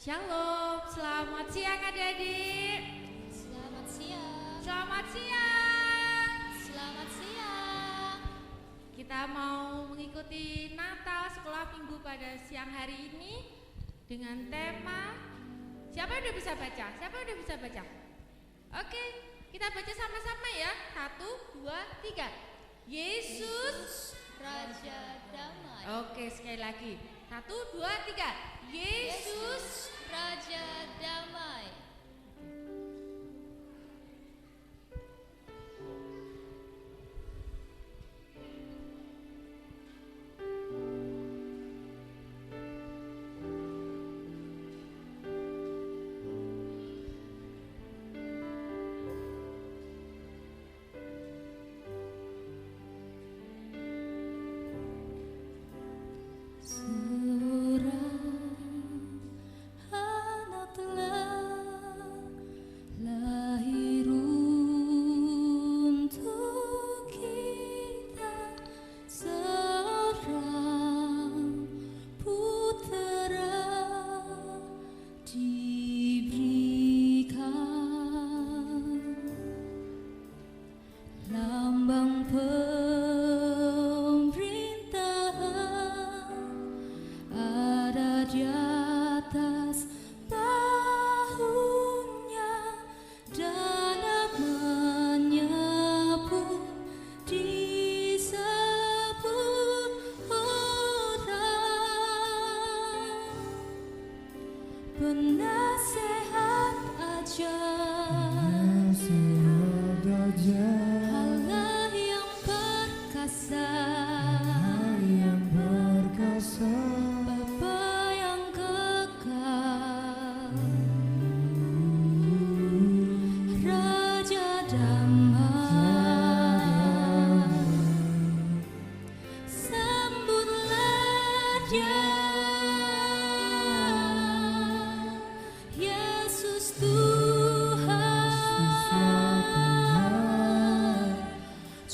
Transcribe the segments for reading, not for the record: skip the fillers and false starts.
Shalom, selamat siang adik-adik. Selamat siang. Selamat siang. Selamat siang. Kita mau mengikuti Natal sekolah minggu pada siang hari ini dengan tema. Siapa yang udah bisa baca? Siapa yang udah bisa baca? Oke, kita baca sama-sama ya. 1, 2, 3. Yesus Raja Damai. Oke, sekali lagi. 1, 2, 3. Yesus Raja Damai.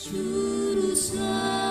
Juru selamat.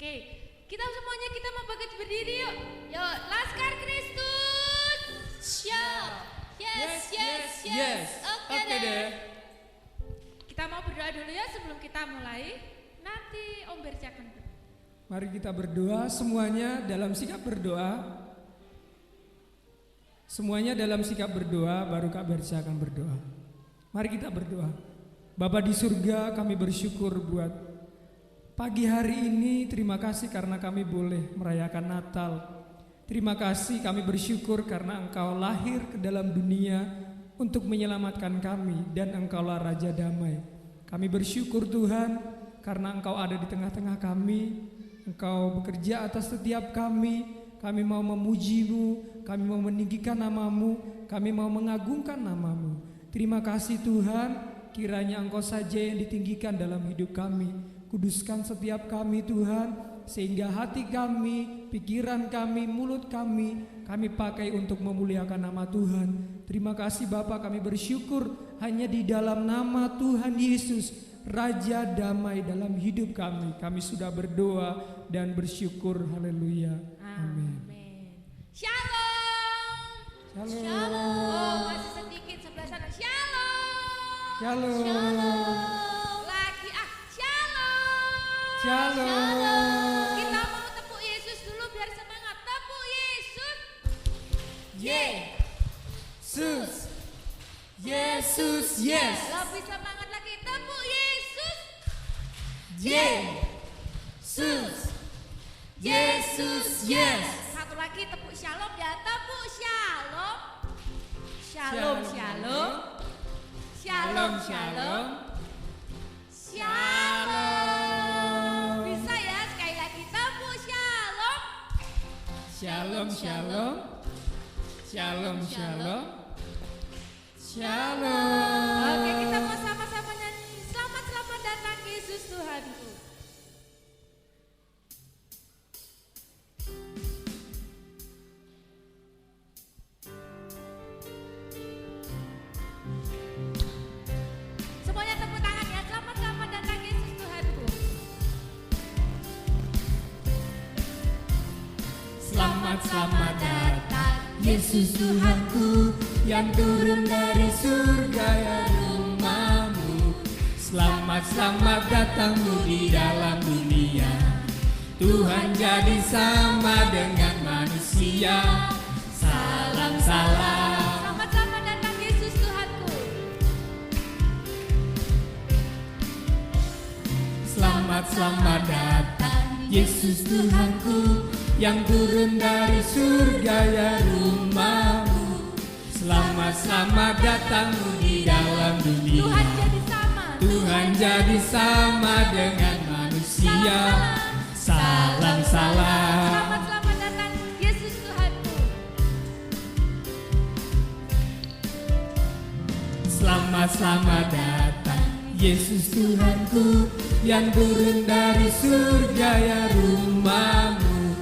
Oke, kita semuanya kita mau bangkit berdiri yuk. Yuk, Laskar Kristus. Siap. Yes. Oke deh. Kita mau berdoa dulu ya sebelum kita mulai. Nanti Om Berca akan berdoa. Mari kita berdoa semuanya dalam sikap berdoa. Semuanya dalam sikap berdoa, baru Kak Berca akan berdoa. Mari kita berdoa. Bapa di surga, kami bersyukur buat pagi hari ini. Terima kasih karena kami boleh merayakan Natal. Terima kasih, kami bersyukur karena Engkau lahir ke dalam dunia untuk menyelamatkan kami, dan Engkaulah Raja Damai. Kami bersyukur Tuhan karena Engkau ada di tengah-tengah kami. Engkau bekerja atas setiap kami. Kami mau memuji-Mu, kami mau meninggikan nama-Mu, kami mau mengagungkan nama-Mu. Terima kasih Tuhan, kiranya Engkau saja yang ditinggikan dalam hidup kami. Kuduskan setiap kami Tuhan, sehingga hati kami, pikiran kami, mulut kami pakai untuk memuliakan nama Tuhan. Terima kasih Bapa, kami bersyukur hanya di dalam nama Tuhan Yesus, Raja Damai dalam hidup kami. Kami sudah berdoa dan bersyukur. Haleluya. Amin. Shalom. Oh, masih sedikit sebelah sana. Shalom. Lagi shalom. Kita mau tepuk Yesus dulu biar semangat. Tepuk Yesus. Yesus, yes. Lebih semangat lagi. Tepuk Yesus. Yesus, yes. Satu lagi tepuk shalom ya. Tepuk shalom. Shalom. Bisa ya, sekali lagi tepuk shalom. Shalom. Oke, kita mau sama-sama nyanyi. Selamat datang Yesus Tuhanku. Semuanya tepuk tangan ya. Selamat datang Yesus Tuhanku. Selamat datang Yesus Tuhanku, yang turun dari surga ya rumahmu. Selamat datangmu di dalam dunia. Tuhan jadi sama dengan manusia. Salam. Selamat datang Yesus Tuhanku. Selamat datang Yesus Tuhanku, yang turun dari surga ya rumahmu. Selamat datangmu di dalam dunia. Tuhan jadi sama dengan manusia. Salam. Selamat datang Yesus Tuhanku. Selamat datang Yesus Tuhanku, yang turun dari surga ya rumahmu.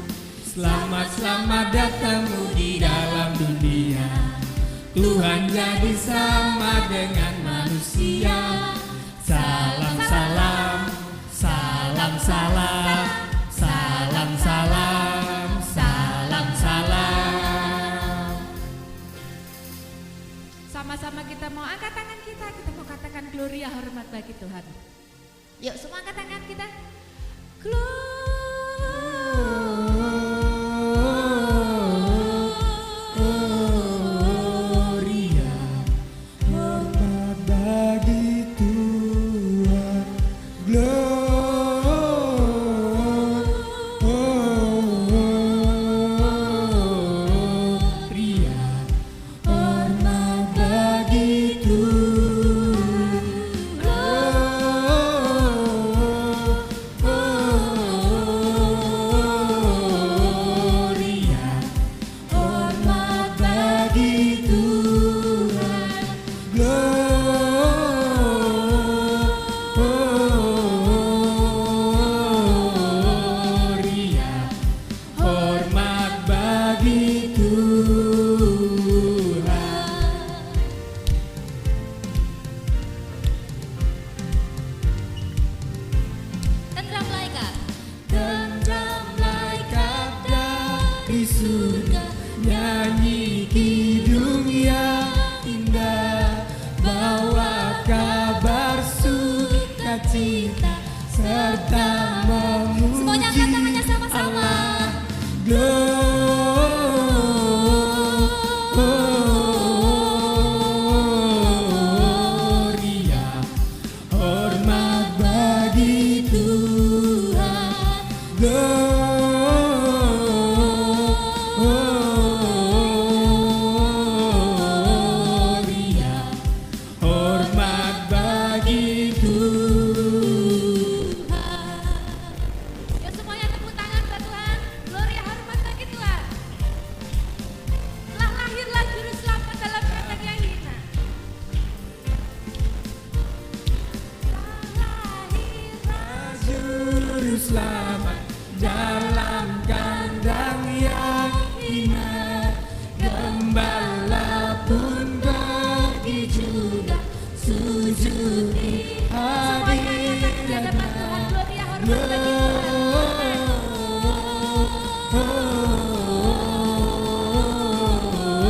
Selamat datangmu di dalam dunia. Tuhan jadi sama dengan manusia. Salam. Sama-sama kita mau angkat tangan kita mau katakan gloria hormat bagi Tuhan. Yuk semua angkat tangan kita. Gloria hormat bagi Tuhan. Gloria hormat bagi Tuhan. Gloria, hormat bagi Tuhan. Gloria, hormat bagi Tuhan. Yuk semuanya tepuk tangan buat Tuhan. Gloria, hormat bagi Tuhan. Telah lahirlah juru selamat dalam kandang yang hina. Telah lahirlah Juru selamat dalam kandang yang hina. Gembala pun pergi juga sujud di semuanya nyatakan di hadapan Tuhan. Gloria, hormat bagi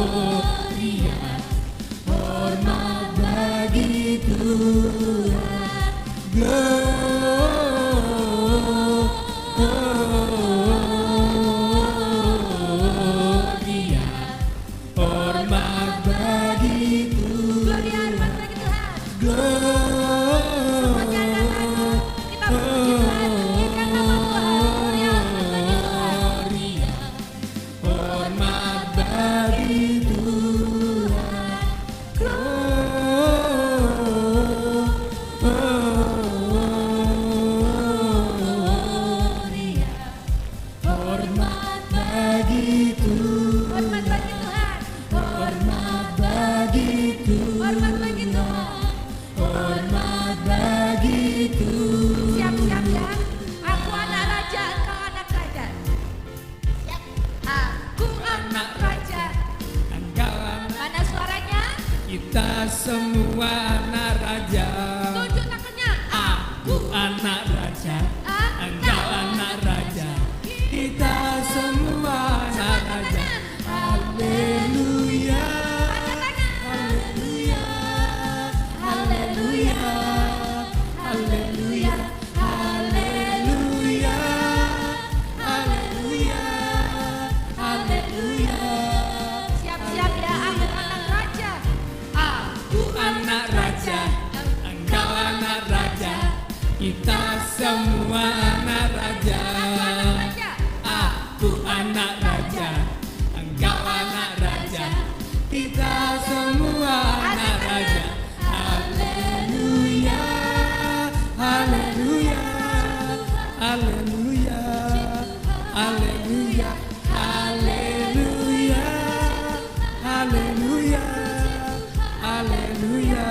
Gloria, hormat bagi Tuhan. Gloria, hormat bagi Tuhan. Gloria, hormat bagi Tuhan. Gloria, Kita memuji Tuhan, meninggikan nama Tuhan. Gloria, hormat bagi Tuhan. hormat bagi Tuhan. Hormat bagi Tuhan. Hormat bagi Tuhan. Hormat bagi Tuhan. Hormat bagi Tuhan. Hormat bagi Tuhan. Siap-siap ya. Aku anak raja, engkau anak raja. Siap. Aku anak raja. Engkau anak, Mana suaranya? kita semua anak raja. Tunjuk tangannya. Aku anak raja. Engkau anak raja. Kita semua anak raja. Haleluya. Haleluya. Haleluya. Haleluya. Haleluya. Haleluya. Haleluya. Siap-siap ya. Aku anak raja. Aku anak raja, engkau anak raja, kita semua anak raja. Aku anak raja, engkau anak raja, kita semua anak raja. Haleluya, haleluya, haleluya, haleluya, haleluya, haleluya, haleluya,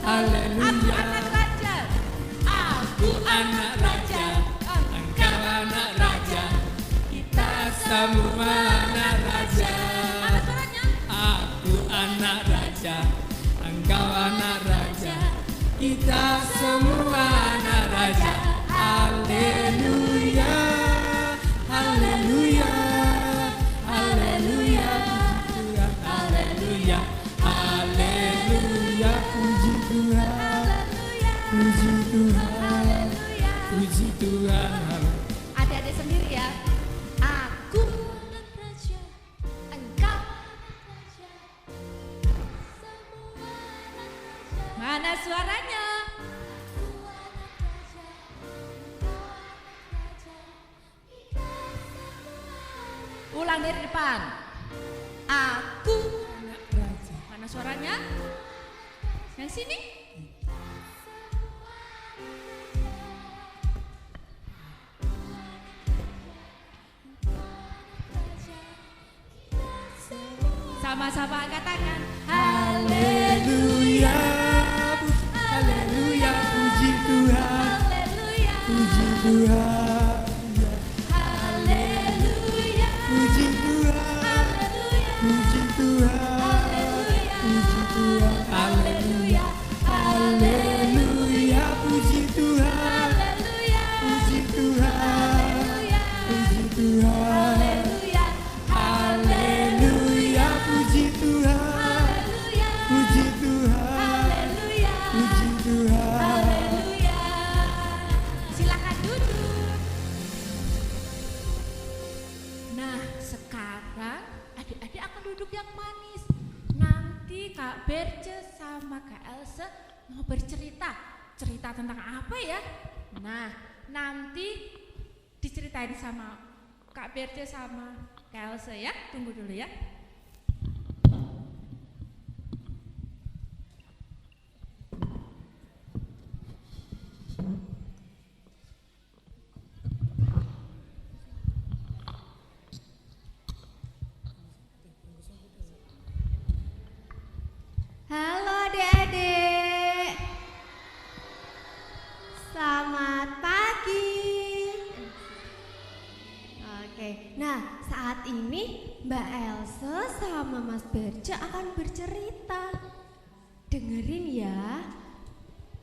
Aku haleluya. anak raja. Aku anak raja, engkau anak raja, kita semua anak raja. Mana suaranya? Aku anak raja, engkau anak raja, kita semua anak raja. Haleluya, haleluya, haleluya, haleluya, haleluya, puji Tuhan, puji Tuhan, puji Tuhan. Adik-adik sendiri ya. Aku anak raja. Engkau anak raja. Mana suaranya? Ulang dari depan. Aku Anak raja. mana suaranya? Yang sini? Sama-sama angkat tangan. Haleluya, haleluya, puji Tuhan, Haleluya. puji Tuhan, Haleluya. puji Tuhan, Haleluya. puji Tuhan, Haleluya. puji Tuhan, haleluya, haleluya, puji Tuhan, Haleluya. puji Tuhan, puji Tuhan, Haleluya. haleluya, puji Tuhan, Haleluya. puji Tuhan, Haleluya. puji Tuhan. Haleluya. Silakan duduk. Nah, sekarang adik-adik akan duduk yang manis. Nanti Kak Berce sama Kak Else mau bercerita. Cerita tentang apa ya? Nah, nanti diceritain sama Kak Berce sama Kak Else ya. Tunggu dulu ya. Halo adik-adik, selamat pagi. Oke, nah saat ini Mbak Else sama Mas Berce akan bercerita. Dengerin ya,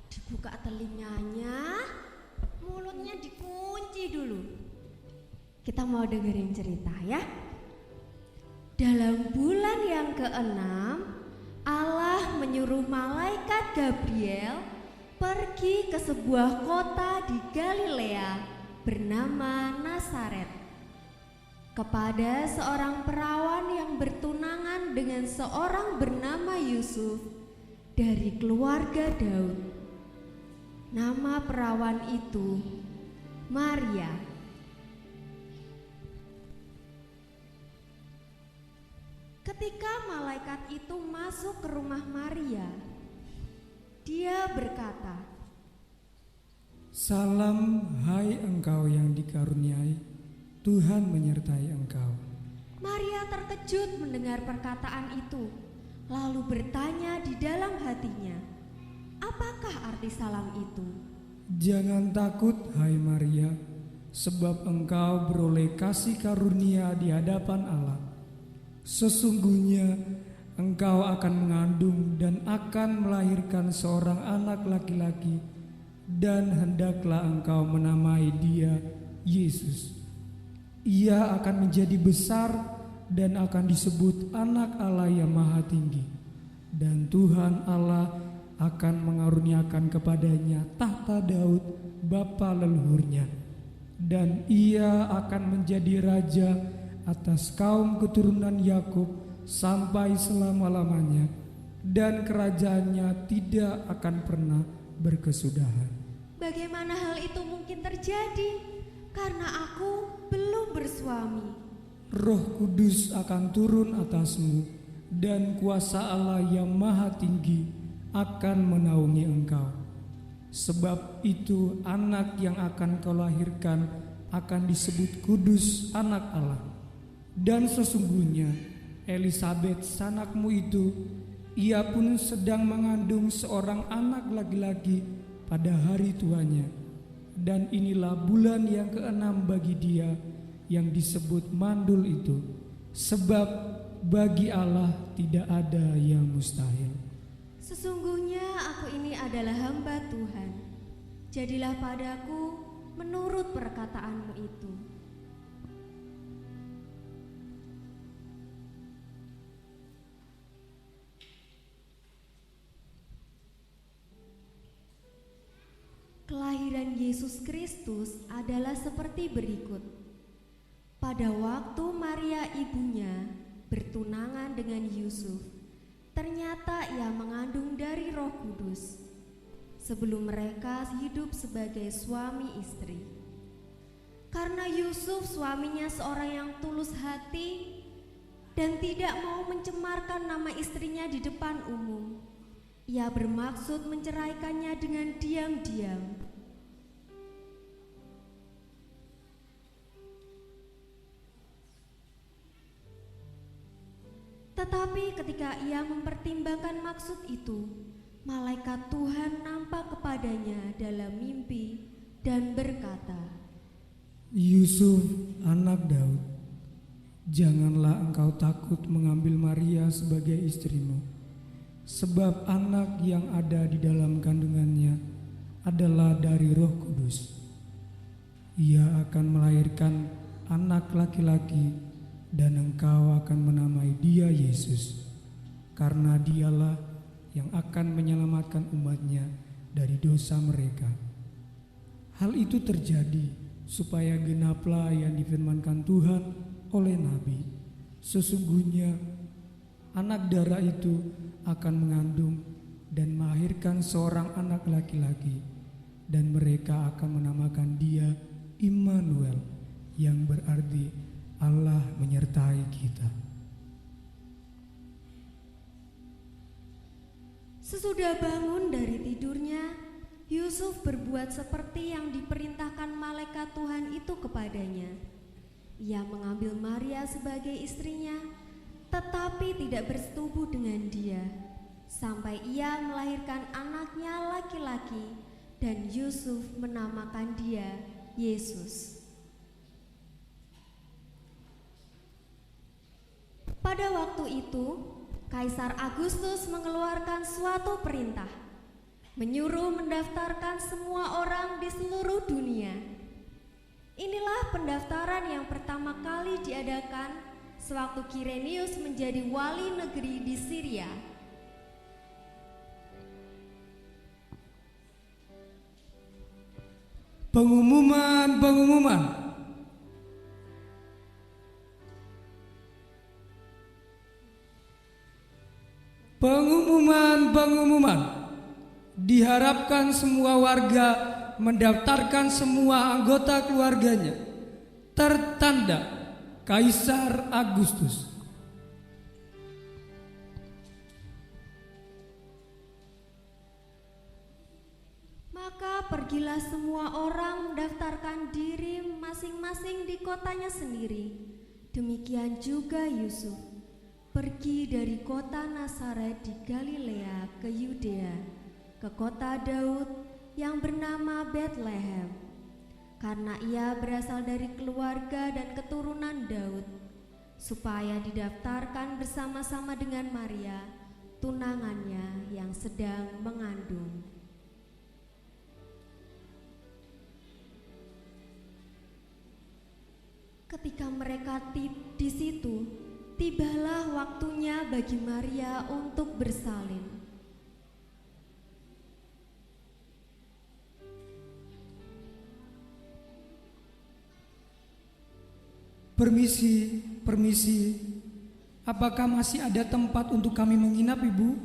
dibuka telinganya, mulutnya dikunci dulu. Kita mau dengerin cerita ya. Dalam bulan yang ke-6, Allah menyuruh malaikat Gabriel pergi ke sebuah kota di Galilea bernama Nazaret kepada seorang perawan yang bertunangan dengan seorang bernama Yusuf dari keluarga Daud. Nama perawan itu Maria. Ketika malaikat itu masuk ke rumah Maria, dia berkata, Salam hai engkau yang dikaruniai, Tuhan menyertai engkau. Maria terkejut mendengar perkataan itu, lalu bertanya di dalam hatinya, apakah arti salam itu? Jangan takut hai Maria, sebab engkau beroleh kasih karunia di hadapan Allah. Sesungguhnya engkau akan mengandung dan akan melahirkan seorang anak laki-laki, dan hendaklah engkau menamai dia Yesus. Ia akan menjadi besar dan akan disebut anak Allah yang maha tinggi. Dan Tuhan Allah akan mengaruniakan kepadanya tahta Daud bapa leluhurnya. Dan ia akan menjadi raja atas kaum keturunan Yakub sampai selama-lamanya, dan kerajaannya tidak akan pernah berkesudahan. Bagaimana hal itu mungkin terjadi? Karena aku belum bersuami. Roh Kudus akan turun atasmu, dan kuasa Allah yang maha tinggi akan menaungi engkau. Sebab itu anak yang akan kau lahirkan akan disebut kudus, anak Allah. Dan sesungguhnya Elisabet sanakmu itu, ia pun sedang mengandung seorang anak laki-laki pada hari tuanya. Dan inilah bulan yang ke-6 bagi dia yang disebut mandul itu. Sebab bagi Allah tidak ada yang mustahil. Sesungguhnya aku ini adalah hamba Tuhan. Jadilah padaku menurut perkataanmu itu. Kelahiran Yesus Kristus adalah seperti berikut. Pada waktu Maria ibunya bertunangan dengan Yusuf, ternyata ia mengandung dari Roh Kudus. Sebelum mereka hidup sebagai suami istri. Karena Yusuf suaminya seorang yang tulus hati dan tidak mau mencemarkan nama istrinya di depan umum, ia bermaksud menceraikannya dengan diam-diam. Tetapi ketika ia mempertimbangkan maksud itu, malaikat Tuhan nampak kepadanya dalam mimpi dan berkata, Yusuf, anak Daud, janganlah engkau takut mengambil Maria sebagai istrimu, sebab anak yang ada di dalam kandungannya adalah dari Roh Kudus. Ia akan melahirkan anak laki-laki, dan engkau akan menamai dia Yesus, karena dialah yang akan menyelamatkan umatnya dari dosa mereka. Hal itu terjadi supaya genaplah yang difirmankan Tuhan oleh nabi, sesungguhnya anak darah itu akan mengandung dan melahirkan seorang anak laki-laki, dan mereka akan menamakan dia Immanuel, yang berarti Allah menyertai kita. Sesudah bangun dari tidurnya, Yusuf berbuat seperti yang diperintahkan malaikat Tuhan itu kepadanya. Ia mengambil Maria sebagai istrinya, tetapi tidak bersetubuh dengan dia, sampai ia melahirkan anaknya laki-laki, dan Yusuf menamakan dia Yesus. Pada waktu itu, Kaisar Agustus mengeluarkan suatu perintah, menyuruh mendaftarkan semua orang di seluruh dunia. Inilah pendaftaran yang pertama kali diadakan sewaktu Kirenius menjadi wali negeri di Syria. Pengumuman. Diharapkan semua warga mendaftarkan semua anggota keluarganya. Tertanda Kaisar Agustus. Maka pergilah semua orang mendaftarkan diri masing-masing di kotanya sendiri. Demikian juga Yusuf pergi dari kota Nazaret di Galilea ke Yudea, ke kota Daud yang bernama Betlehem, karena ia berasal dari keluarga dan keturunan Daud, supaya didaftarkan bersama-sama dengan Maria, tunangannya yang sedang mengandung. Ketika mereka di situ, tibalah waktunya bagi Maria untuk bersalin. Permisi. Apakah masih ada tempat untuk kami menginap, Ibu?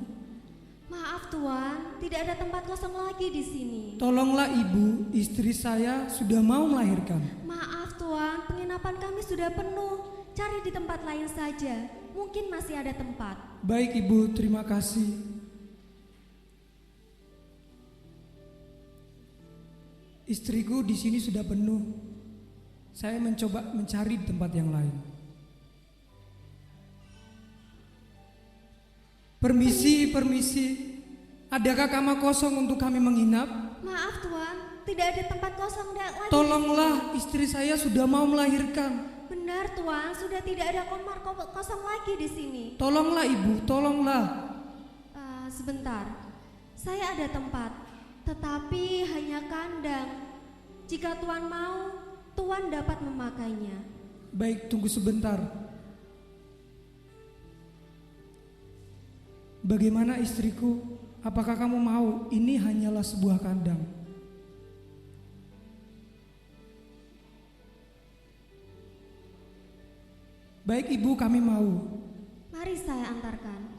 Maaf Tuan, tidak ada tempat kosong lagi di sini. Tolonglah Ibu, istri saya sudah mau melahirkan. Maaf Tuan, penginapan kami sudah penuh. Cari di tempat lain saja, mungkin masih ada tempat. Baik Ibu, terima kasih. Istriku di sini sudah penuh. Saya mencoba mencari di tempat yang lain. Permisi. Adakah kamar kosong untuk kami menginap? Maaf Tuan, tidak ada tempat kosong lagi. Tolonglah, istri saya sudah mau melahirkan. Benar Tuan, sudah tidak ada kamar kosong lagi di sini. Tolonglah Ibu, tolonglah. Sebentar, saya ada tempat, tetapi hanya kandang. Jika Tuan mau, Tuan dapat memakainya. Baik, tunggu sebentar. Bagaimana istriku? Apakah kamu mau? Ini hanyalah sebuah kandang. Baik Ibu, kami mau. Mari saya antarkan.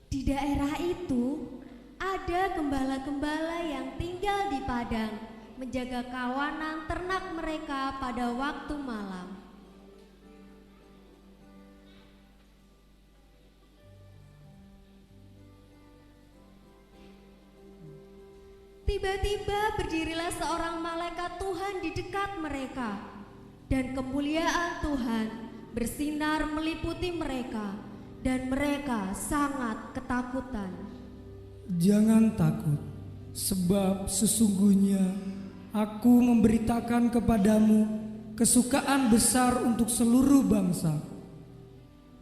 Di daerah itu ada gembala-gembala yang tinggal di padang, menjaga kawanan ternak mereka pada waktu malam. Tiba-tiba berdirilah seorang malaikat Tuhan di dekat mereka, dan kemuliaan Tuhan bersinar meliputi mereka. Dan mereka sangat ketakutan. Jangan takut, sebab sesungguhnya aku memberitakan kepadamu kesukaan besar untuk seluruh bangsa.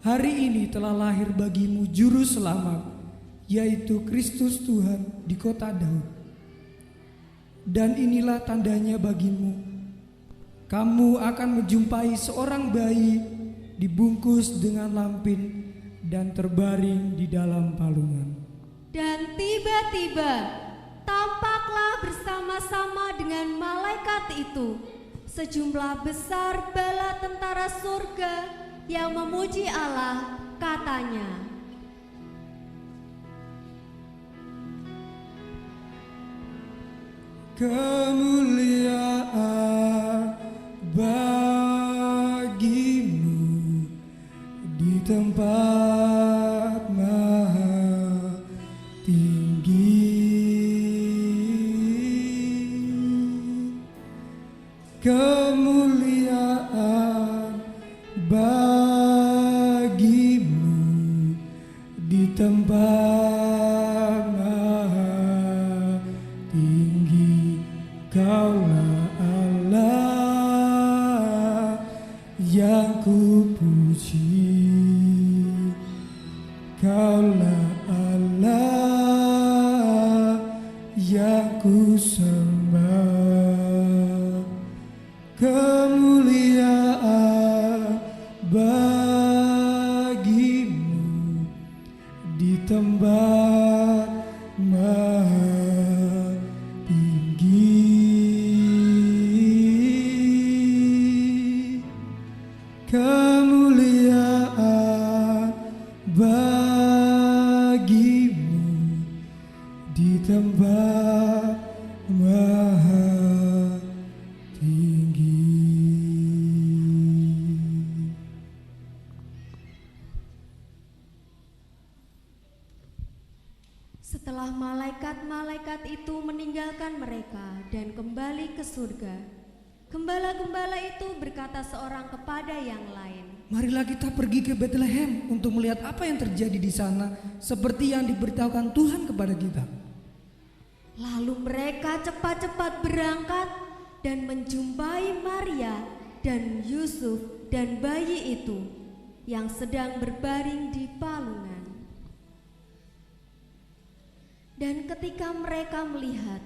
Hari ini telah lahir bagimu juru selamat, yaitu Kristus Tuhan di kota Daud. Dan inilah tandanya bagimu, kamu akan menjumpai seorang bayi dibungkus dengan lampin dan terbaring di dalam palungan. Dan tiba-tiba tampaklah bersama-sama dengan malaikat itu sejumlah besar bala tentara surga yang memuji Allah, katanya, kemuliaan bagimu di tempat maha tinggi, kemuliaan bagimu di tempat maha tinggi. Kaulah Allah yang kupuji, Kaulah Allah yang kusembah. Kemuliaan bagimu di tempat maha tinggi, kemuliaan bagimu di tempat maha tinggi. setelah malaikat-malaikat itu meninggalkan mereka dan kembali ke surga, gembala-gembala itu berkata seorang kepada yang lain, Marilah kita pergi ke Bethlehem untuk melihat apa yang terjadi di sana, seperti yang diberitahukan Tuhan kepada kita. Lalu mereka cepat-cepat berangkat dan menjumpai Maria dan Yusuf dan bayi itu yang sedang berbaring di palungan. Dan ketika mereka melihat,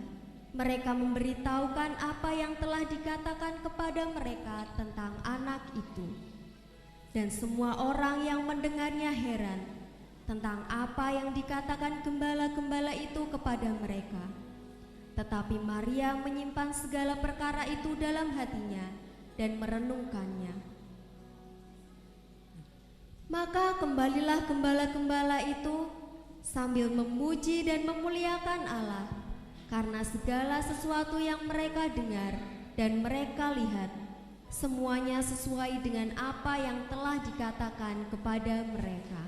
mereka memberitahukan apa yang telah dikatakan kepada mereka tentang anak itu. Dan semua orang yang mendengarnya heran tentang apa yang dikatakan gembala-gembala itu kepada mereka. Tetapi Maria menyimpan segala perkara itu dalam hatinya dan merenungkannya. Maka kembalilah gembala-gembala itu sambil memuji dan memuliakan Allah karena segala sesuatu yang mereka dengar dan mereka lihat, semuanya sesuai dengan apa yang telah dikatakan kepada mereka.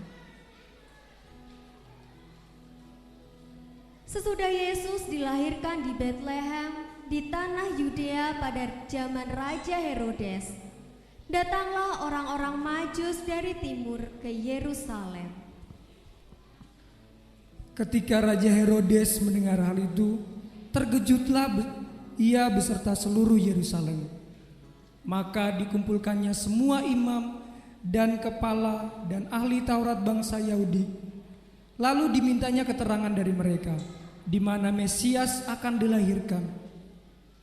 Sesudah Yesus dilahirkan di Bethlehem di tanah Yudea pada zaman Raja Herodes, datanglah orang-orang Majus dari timur ke Yerusalem. Ketika Raja Herodes mendengar hal itu, terkejutlah ia beserta seluruh Yerusalem. Maka dikumpulkannya semua imam dan kepala dan ahli Taurat bangsa Yahudi. Lalu dimintanya keterangan dari mereka, di mana Mesias akan dilahirkan.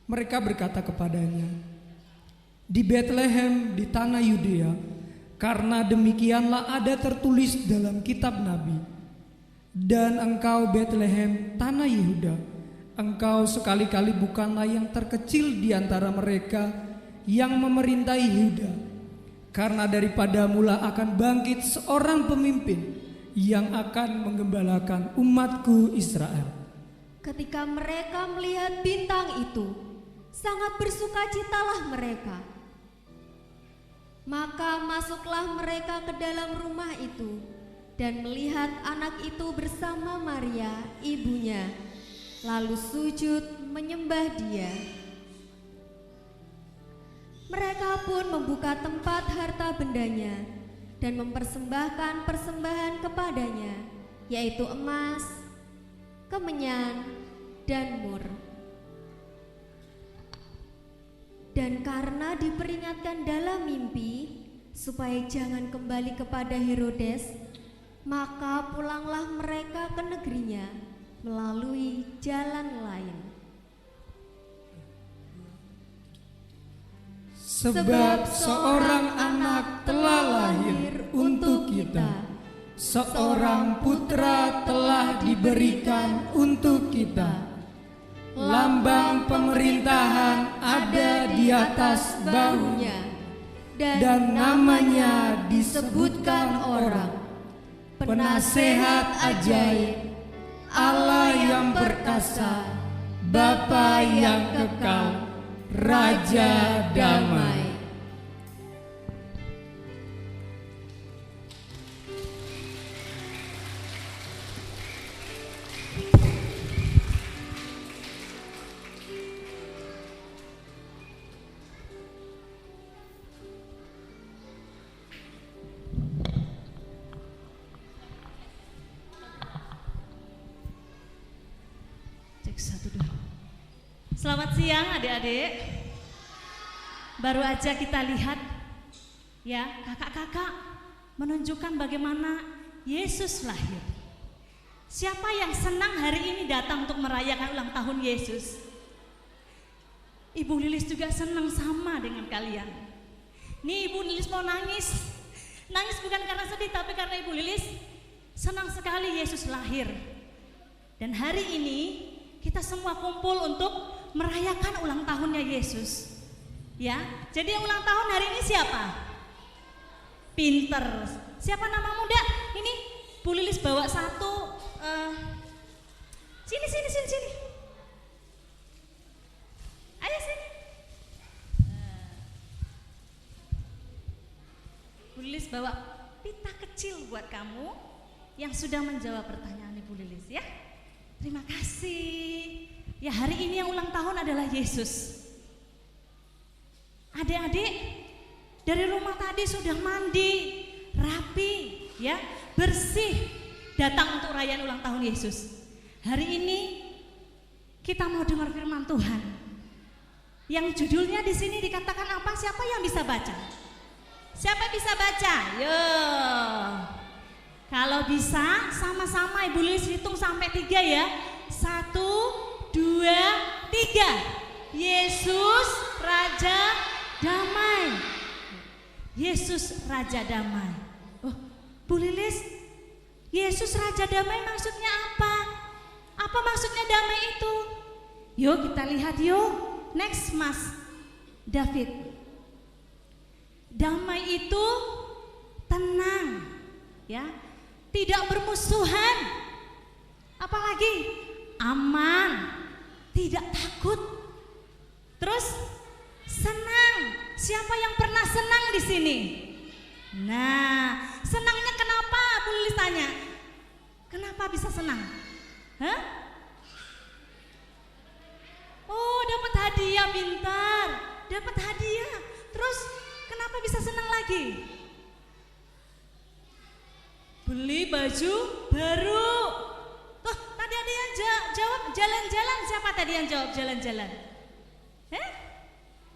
Mereka berkata kepadanya, di Bethlehem di tanah Yudea, karena demikianlah ada tertulis dalam kitab Nabi. Dan engkau Bethlehem tanah Yehuda, engkau sekali-kali bukanlah yang terkecil di antara mereka yang memerintahi Yehuda, karena daripadamulah akan bangkit seorang pemimpin yang akan menggembalakan umatku Israel. Ketika mereka melihat bintang itu, sangat bersukacitalah mereka. Maka masuklah mereka ke dalam rumah itu dan melihat anak itu bersama Maria, ibunya, lalu sujud menyembah dia. Mereka pun membuka tempat harta bendanya dan mempersembahkan persembahan kepadanya, yaitu emas, kemenyan, dan mur. Dan karena diperingatkan dalam mimpi supaya jangan kembali kepada Herodes, maka pulanglah mereka ke negerinya melalui jalan lain. Sebab seorang anak telah lahir untuk kita, seorang putra telah diberikan untuk kita. Lambang pemerintahan ada di atas bahunya, dan namanya disebutkan orang, Penasehat Ajaib, Allah yang perkasa, Bapa yang kekal, Raja Damai. Selamat siang adik-adik. Baru aja kita lihat ya, kakak-kakak menunjukkan bagaimana Yesus lahir. Siapa yang senang hari ini datang untuk merayakan ulang tahun Yesus? Ibu Lilis juga senang sama dengan kalian. Nih Ibu Lilis mau nangis. Nangis bukan karena sedih, tapi karena Ibu Lilis senang sekali Yesus lahir. Dan hari ini kita semua kumpul untuk merayakan ulang tahunnya Yesus. Ya, jadi yang ulang tahun hari ini siapa? Pinter. Siapa nama muda? Ini Bu Lilis bawa satu. Sini. Ayo sini. Bu Lilis bawa pita kecil buat kamu yang sudah menjawab pertanyaan Ibu Lilis ya. Terima kasih. Ya, hari ini yang ulang tahun adalah Yesus. Adik-adik dari rumah tadi sudah mandi, rapi, ya, bersih, datang untuk rayaan ulang tahun Yesus. Hari ini kita mau dengar firman Tuhan. Yang judulnya di sini dikatakan apa? Siapa yang bisa baca? Siapa bisa baca? Yo. Kalau bisa sama-sama Ibu Lilis hitung sampai 3 ya. 1, 2, 3. Yesus Raja Damai. Yesus Raja Damai. Oh, Bu Lilis, Yesus Raja Damai maksudnya apa? Apa maksudnya damai itu? Yuk kita lihat yuk. Next Mas David. Damai itu tenang, ya, tidak bermusuhan, apalagi aman, tidak takut, terus senang. Siapa yang pernah senang di sini? Nah, senangnya kenapa? Bu Lilis tanya. Kenapa bisa senang? Hah? Oh, dapat hadiah, pintar. Dapat hadiah. Terus kenapa bisa senang lagi? Beli baju baru. Tuh, tadi ada yang jawab jalan-jalan. Siapa tadi yang jawab jalan-jalan?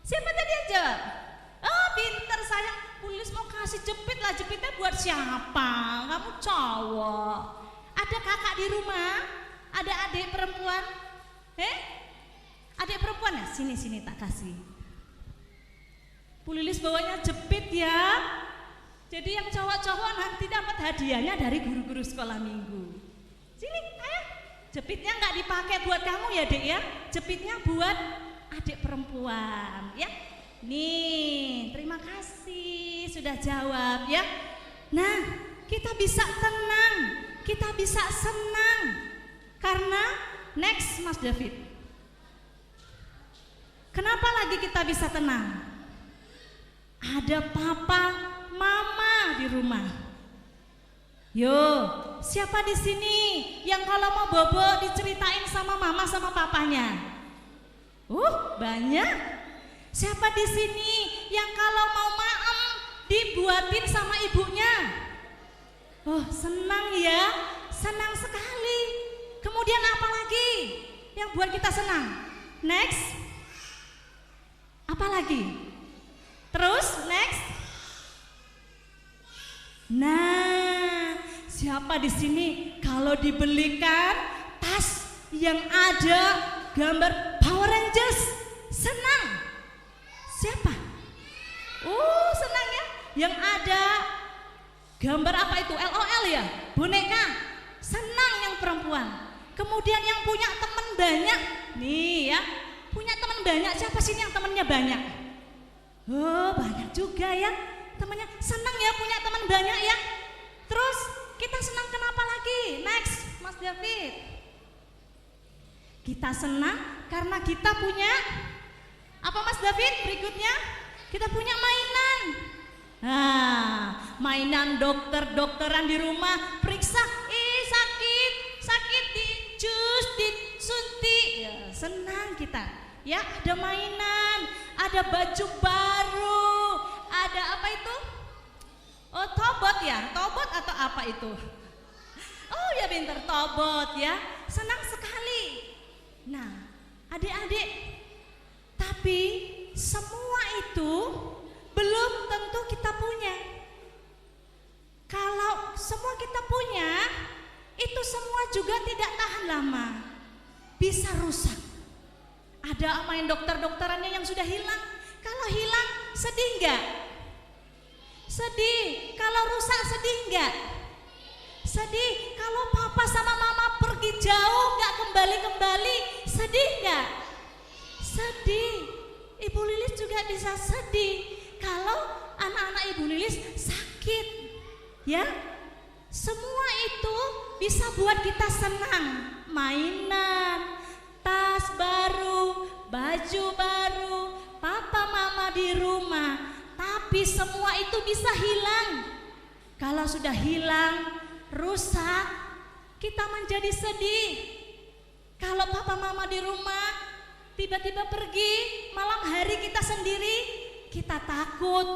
Siapa tadi yang jawab? Oh, pintar sayang. Bu Lilis mau kasih jepit lah. Jepitnya buat siapa? Kamu cowok. Ada kakak di rumah? Ada adik perempuan? Adik perempuan ya? Sini tak kasih. Bu Lilis bawanya jepit ya. Jadi yang cowok-cowok nanti dapat hadiahnya dari guru-guru sekolah minggu. Sini, ayo. Jepitnya nggak dipakai buat kamu ya, Dek ya. Jepitnya buat adik perempuan, ya. Nih, terima kasih sudah jawab ya. Nah, kita bisa tenang, kita bisa senang karena next Mas David. Kenapa lagi kita bisa tenang? Ada papa, mama di rumah. Yo, siapa di sini yang kalau mau bobo diceritain sama mama sama papanya? Banyak. Siapa di sini yang kalau mau maem dibuatin sama ibunya? Oh, senang ya, senang sekali. Kemudian apa lagi yang buat kita senang? Next. Apa lagi? lagi? Terus next. Nah, siapa di sini kalau dibelikan tas yang ada gambar Power Rangers senang? Siapa? Senang ya. Yang ada gambar apa itu? LOL ya? Boneka. Senang yang perempuan. Kemudian yang punya teman banyak, nih ya, punya teman banyak. Siapa sini yang temannya banyak? Banyak juga ya temannya. Senang ya punya teman banyak ya. Terus kita senang kenapa lagi? Next, Mas David. Kita senang karena kita punya apa, Mas David? Berikutnya kita punya mainan. Mainan dokteran di rumah periksa, sakit diinjus, disuntik. Ya, senang kita. Ya, ada mainan, ada baju baru, ada apa itu? Tobot ya, tobot atau apa itu? Ya pinter, tobot ya, senang sekali. Nah, adik-adik, tapi semua itu belum tentu kita punya. Kalau semua kita punya, itu semua juga tidak tahan lama, bisa rusak. Ada main dokterannya yang sudah hilang. Kalau hilang, sedih enggak? Sedih. Kalau rusak, sedih enggak? Sedih. Kalau papa sama mama pergi jauh enggak kembali-kembali, sedih enggak? Sedih. Ibu Lilis juga bisa sedih kalau anak-anak Ibu Lilis sakit. Ya, semua itu bisa buat kita senang. Mainan, tas baru, baju baru, papa mama di rumah. Tapi semua itu bisa hilang. Kalau sudah hilang, rusak, kita menjadi sedih. Kalau papa mama di rumah tiba-tiba pergi, malam hari kita sendiri, kita takut.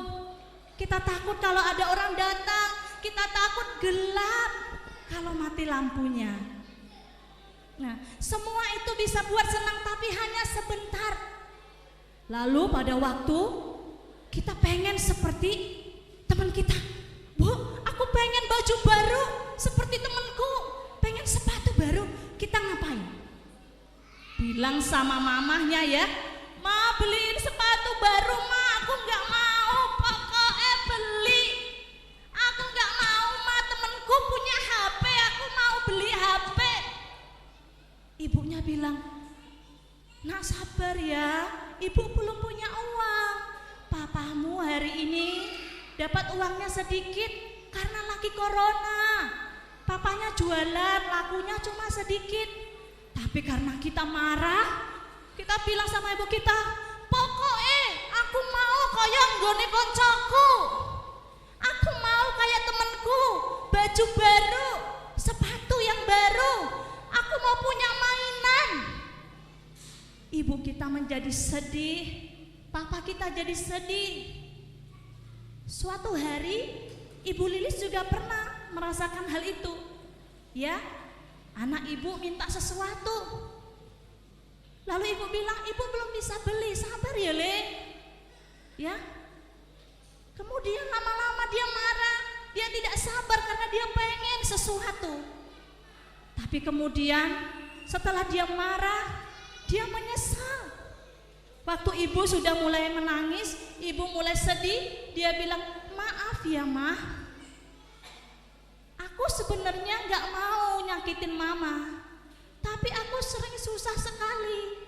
Kita takut kalau ada orang datang, kita takut gelap kalau mati lampunya. Nah, semua itu bisa buat senang tapi hanya sebentar. Lalu pada waktu kita pengen seperti teman kita. Bu, aku pengen baju baru seperti temanku, pengen sepatu baru. Kita ngapain? Bilang sama mamahnya ya, Ma beliin sepatu baru Ma, aku nggak mau, pokoknya beli. Aku nggak mau Ma, temanku punya HP, aku mau beli HP. Ibunya bilang, nak sabar ya, ibu belum punya uang. Papamu hari ini dapat uangnya sedikit karena lagi corona. Papanya jualan, lakunya cuma sedikit. Tapi karena kita marah, kita bilang sama ibu kita, pokoknya aku mau kayak nggone koncoku. Aku mau kayak temanku, baju baru, sepatu yang baru. Aku mau punya mainan. Ibu kita menjadi sedih, papa kita jadi sedih. Suatu hari Ibu Lilis juga pernah merasakan hal itu. Ya, anak ibu minta sesuatu. Lalu ibu bilang, ibu belum bisa beli, sabar ya Le. Ya. Kemudian lama-lama dia marah, dia tidak sabar karena dia pengen sesuatu. Tapi kemudian setelah dia marah, dia menyesal. Waktu ibu sudah mulai menangis, ibu mulai sedih, dia bilang, maaf ya Ma, aku sebenarnya gak mau nyakitin Mama, tapi aku sering susah sekali.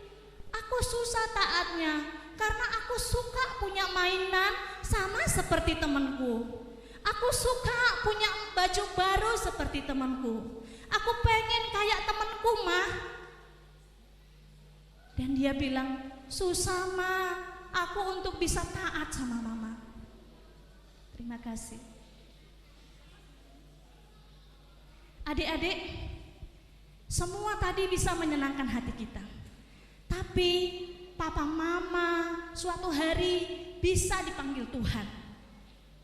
Aku susah taatnya karena aku suka punya mainan sama seperti temanku. Aku suka punya baju baru seperti temanku. Aku pengen kayak temanku Ma. Dan dia bilang, susah Ma, aku untuk bisa taat sama Mama. Terima kasih. Adik-adik, semua tadi bisa menyenangkan hati kita. Tapi papa mama suatu hari bisa dipanggil Tuhan.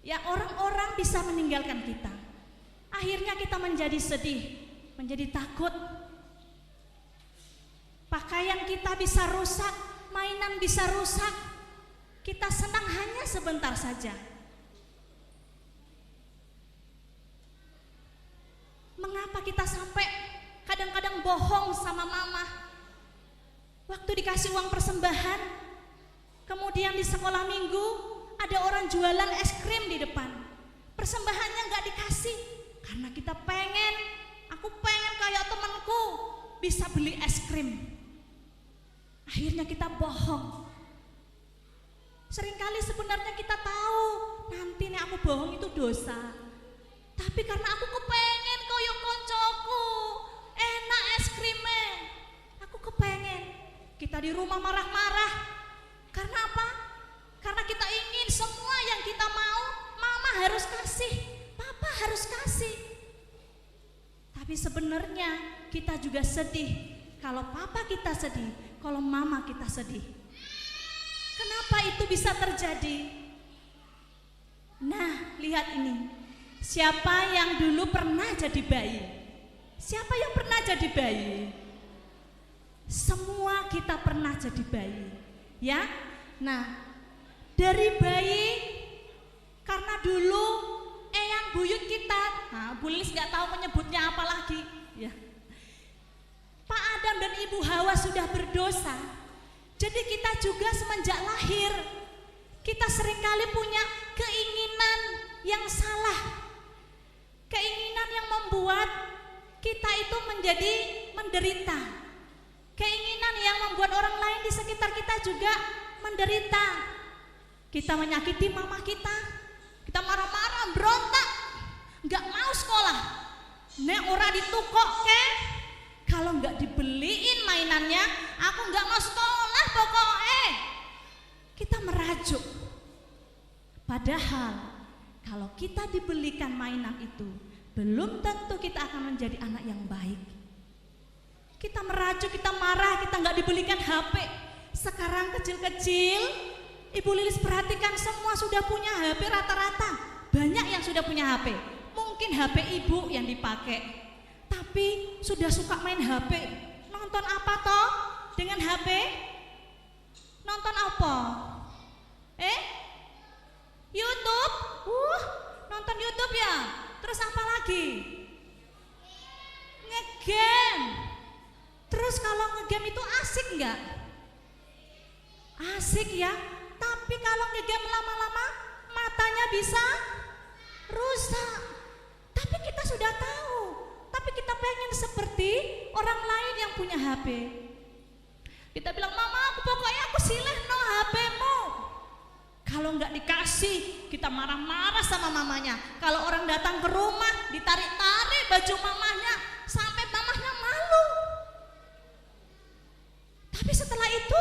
Ya, orang-orang bisa meninggalkan kita. Akhirnya kita menjadi sedih, menjadi takut. Pakaian kita bisa rusak, mainan bisa rusak. kita senang hanya sebentar saja. Mengapa kita sampai kadang-kadang bohong sama mama? Waktu dikasih uang persembahan, kemudian di sekolah minggu ada orang jualan es krim di depan. Persembahannya nggak dikasih karena kita pengen, aku pengen kayak temanku bisa beli es krim. Akhirnya kita bohong. Seringkali sebenarnya kita tahu nanti nih aku bohong itu dosa. Tapi karena aku kepengen koyo koncoku, enak es krimnya, aku kepengen. Kita di rumah marah-marah. Karena apa? Karena kita ingin semua yang kita mau, mama harus kasih, papa harus kasih. Tapi sebenarnya kita juga sedih kalau papa kita sedih, kalau mama kita sedih. Kenapa itu bisa terjadi? Nah, lihat ini. Siapa yang dulu pernah jadi bayi? Siapa yang pernah jadi bayi? Semua kita pernah jadi bayi, ya. Nah, dari bayi, karena dulu eyang buyut kita, Bu Lilis nggak tahu menyebutnya apa lagi, ya. Pak Adam dan Ibu Hawa sudah berdosa, jadi kita juga semenjak lahir, kita seringkali punya keinginan yang salah, keinginan yang membuat kita itu menjadi menderita, keinginan yang membuat orang lain di sekitar kita juga menderita. Kita menyakiti mama kita marah-marah, berontak, nggak mau sekolah. Nek ora ditukok ke, kalau nggak dibeliin mainannya, aku nggak mau sekolah pokoknya. Kita merajuk. Padahal kalau kita dibelikan mainan itu, belum tentu kita akan menjadi anak yang baik. Kita merajuk, kita marah, kita nggak dibelikan HP. Sekarang kecil-kecil, Ibu Lilis perhatikan semua sudah punya HP rata-rata. Banyak yang sudah punya HP. Mungkin HP ibu yang dipakai, tapi sudah suka main HP. Nonton apa toh dengan HP? Nonton apa? YouTube? Nonton YouTube ya? Terus apa lagi? Ngegame. Terus kalau ngegame itu asik nggak? Asik ya. Tapi kalau ngegame lama-lama matanya bisa rusak. Tapi kita sudah tahu. Tapi kita pengen seperti orang lain yang punya HP. Kita bilang, mama pokoknya aku silih no HP-mu. Kalau nggak dikasih, kita marah-marah sama mamanya. Kalau orang datang ke rumah, ditarik-tarik baju mamanya sampai mamanya malu. Tapi setelah itu,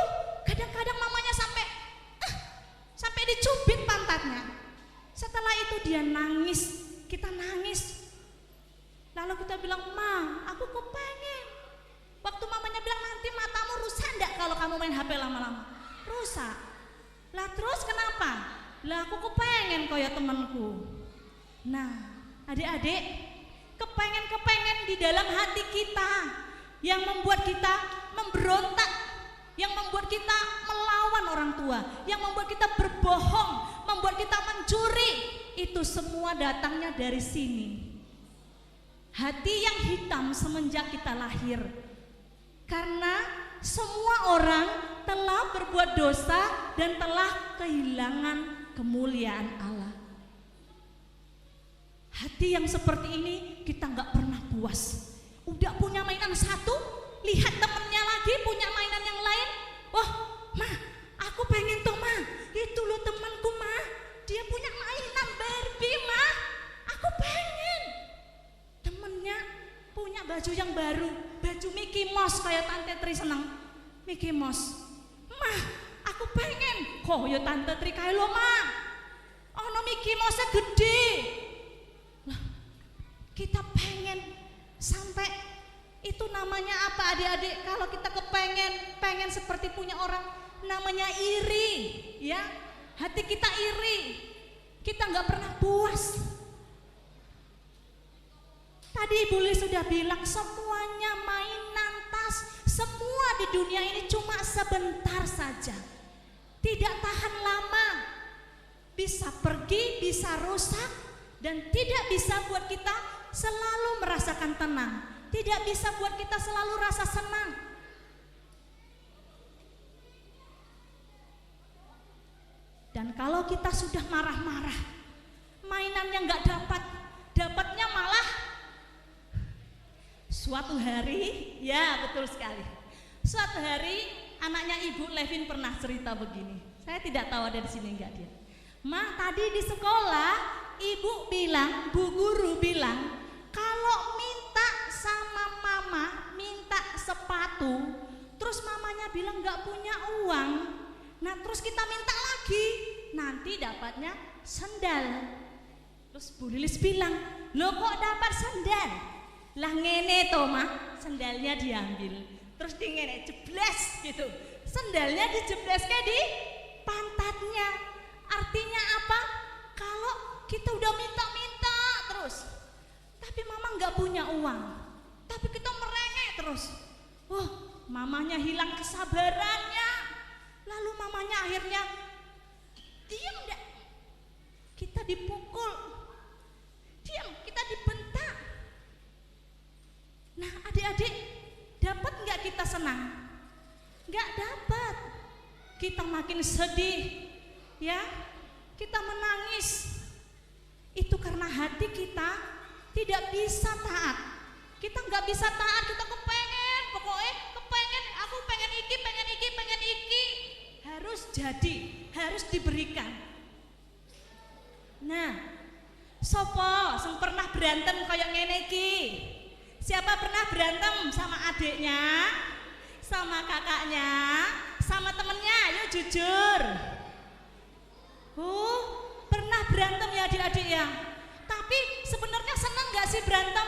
kadang-kadang mamanya sampai dicubit pantatnya. Setelah itu dia nangis, kita nangis. Lalu kita bilang, ma, aku kepengen. Waktu mamanya bilang, nanti matamu rusak enggak kalau kamu main HP lama-lama? Rusak. Lah terus kenapa? Lah aku kepengen kayak temanku. Nah, adik-adik, kepengen-kepengen di dalam hati kita yang membuat kita memberontak, yang membuat kita melawan orang tua, yang membuat kita berbohong, membuat kita mencuri, itu semua datangnya dari sini. Hati yang hitam semenjak kita lahir. Karena semua orang telah berbuat dosa dan telah kehilangan kemuliaan Allah. Hati yang seperti ini kita nggak pernah puas. Udah punya mainan satu, lihat temennya lagi punya mainan yang lain. Wah, ma, aku pengen tuh ma. Itu loh temanku ma, dia punya mainan Barbie ma. Aku pengen. Temennya punya baju yang baru, baju Mickey Mouse kayak Tante Tri seneng. Mickey Mouse. Ma, aku pengen. Kok ya Tante Tri kayak lo ma. Oh no, Mickey Mouse-nya gede. Lah, kita pengen sampai itu namanya apa adik-adik? Kalau kita pengen seperti punya orang, namanya iri, ya. Hati kita iri. Kita nggak pernah puas. Tadi Ibu Lilis sudah bilang semuanya mainan, tas, semua di dunia ini cuma sebentar saja. tidak tahan lama, bisa pergi, bisa rusak, dan tidak bisa buat kita selalu merasakan tenang, tidak bisa buat kita selalu rasa senang. Dan kalau kita sudah marah-marah, mainannya nggak dapatnya malah suatu hari, ya betul sekali. Suatu hari anaknya Ibu Levin pernah cerita begini. Saya tidak tahu ada di sini enggak dia. Ma, tadi di sekolah Ibu bilang, Bu Guru bilang, kalau minta sama mama, minta sepatu, terus mamanya bilang nggak punya uang, nah terus kita minta lagi, nanti dapatnya sendal. Terus Bu Lilis bilang, lo kok dapat sendal? Lah ngene toh mah, sendalnya diambil, terus di ngene jebles gitu, sendalnya dijebles kayak di pantatnya. Artinya apa? Kalau kita udah minta-minta terus, tapi mama nggak punya uang, tapi kita merengek terus, mamanya hilang kesabarannya, lalu mamanya akhirnya diam deh, kita dipukul, diam, kita dibentak. Nah adik-adik, dapat nggak kita senang? Nggak dapat. Kita makin sedih, ya, kita menangis. Itu karena hati kita tidak bisa taat. Kita nggak bisa taat, kita kepengen, pokoknya kepengen, aku pengen iki, harus jadi, harus diberikan. Nah, sopo sing pernah berantem kayak ngene iki? Siapa pernah berantem sama adiknya, sama kakaknya, sama temennya? Yuk jujur. Pernah berantem ya adik-adik ya. Tapi sebenarnya senang gak sih berantem?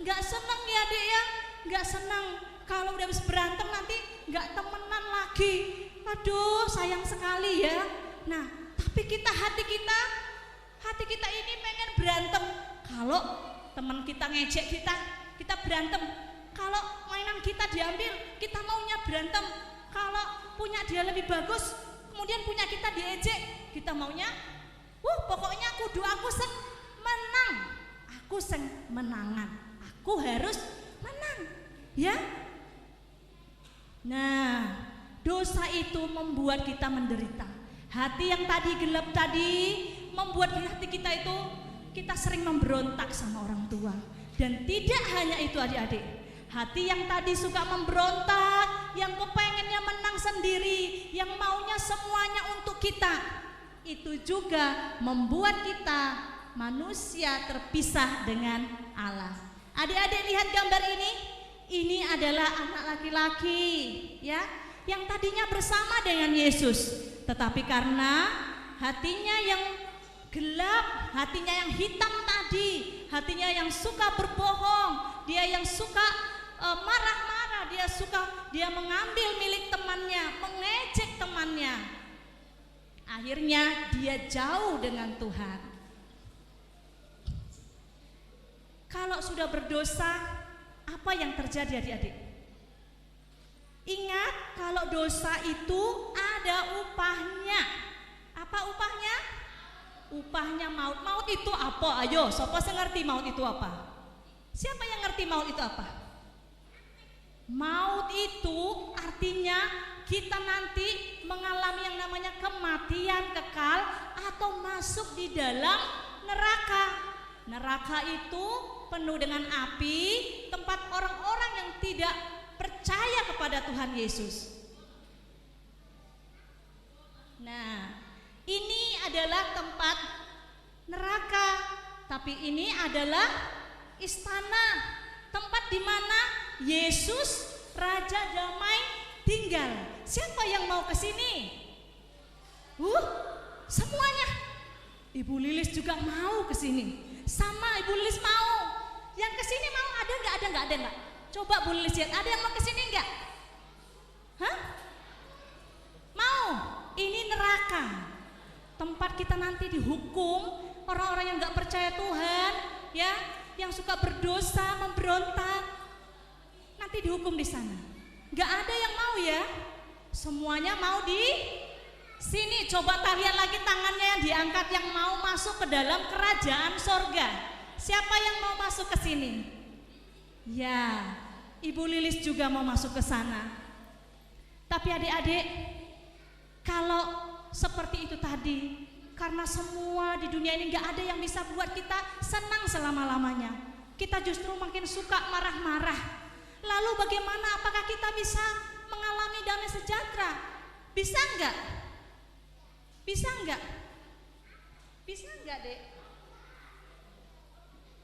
Gak senang ya adik ya. Gak senang. Kalau udah habis berantem nanti gak temenan lagi. Aduh sayang sekali ya. Nah tapi hati kita ini pengen berantem. Kalau teman kita ngejek kita berantem. Kalau mainan kita diambil, kita maunya berantem. Kalau punya dia lebih bagus, kemudian punya kita diejek, kita maunya pokoknya aku seng menang, aku seng menangan, aku harus menang, ya. Nah, dosa itu membuat kita menderita. Hati yang tadi gelap tadi membuat hati kita itu, kita sering memberontak sama orang tua. Dan tidak hanya itu adik-adik, hati yang tadi suka memberontak, yang kepengennya menang sendiri, yang maunya semuanya untuk kita, itu juga membuat kita manusia terpisah dengan Allah. Adik-adik lihat gambar ini adalah anak laki-laki ya, yang tadinya bersama dengan Yesus, tetapi karena hatinya yang gelap, hatinya yang hitam tadi, hatinya yang suka berbohong, dia yang suka marah-marah, dia mengambil milik temannya, mengejek temannya. Akhirnya dia jauh dengan Tuhan. Kalau sudah berdosa, apa yang terjadi adik-adik? Ingat, kalau dosa itu ada upahnya. Apa upahnya? Upahnya maut. Maut itu apa? Ayo, siapa yang ngerti maut itu apa? Siapa yang ngerti maut itu apa? Maut itu artinya kita nanti mengalami yang namanya kematian kekal atau masuk di dalam neraka. Neraka itu penuh dengan api, tempat orang-orang yang tidak percaya kepada Tuhan Yesus. Nah, ini adalah tempat neraka, tapi ini adalah istana, tempat di mana Yesus Raja Damai tinggal. Siapa yang mau ke sini? Semuanya. Ibu Lilis juga mau ke sini. Sama Ibu Lilis mau. Yang ke sini mau ada enggak? Coba Bu Lilis lihat, ada yang mau ke sini enggak? Hah? Mau. Ini neraka. Tempat kita nanti dihukum orang-orang yang enggak percaya Tuhan, ya, yang suka berdosa, memberontak. Nanti dihukum di sana. Enggak ada yang mau ya. Semuanya mau di Sini coba lihat lagi tangannya yang diangkat yang mau masuk ke dalam kerajaan sorga. Siapa yang mau masuk ke sini? Ya, Ibu Lilis juga mau masuk ke sana. Tapi adik-adik, kalau seperti itu tadi, karena semua di dunia ini gak ada yang bisa buat kita senang selama-lamanya. Kita justru makin suka marah-marah. Lalu bagaimana, apakah kita bisa mengalami damai sejahtera? Bisa enggak? Bisa enggak? Bisa enggak, Dek?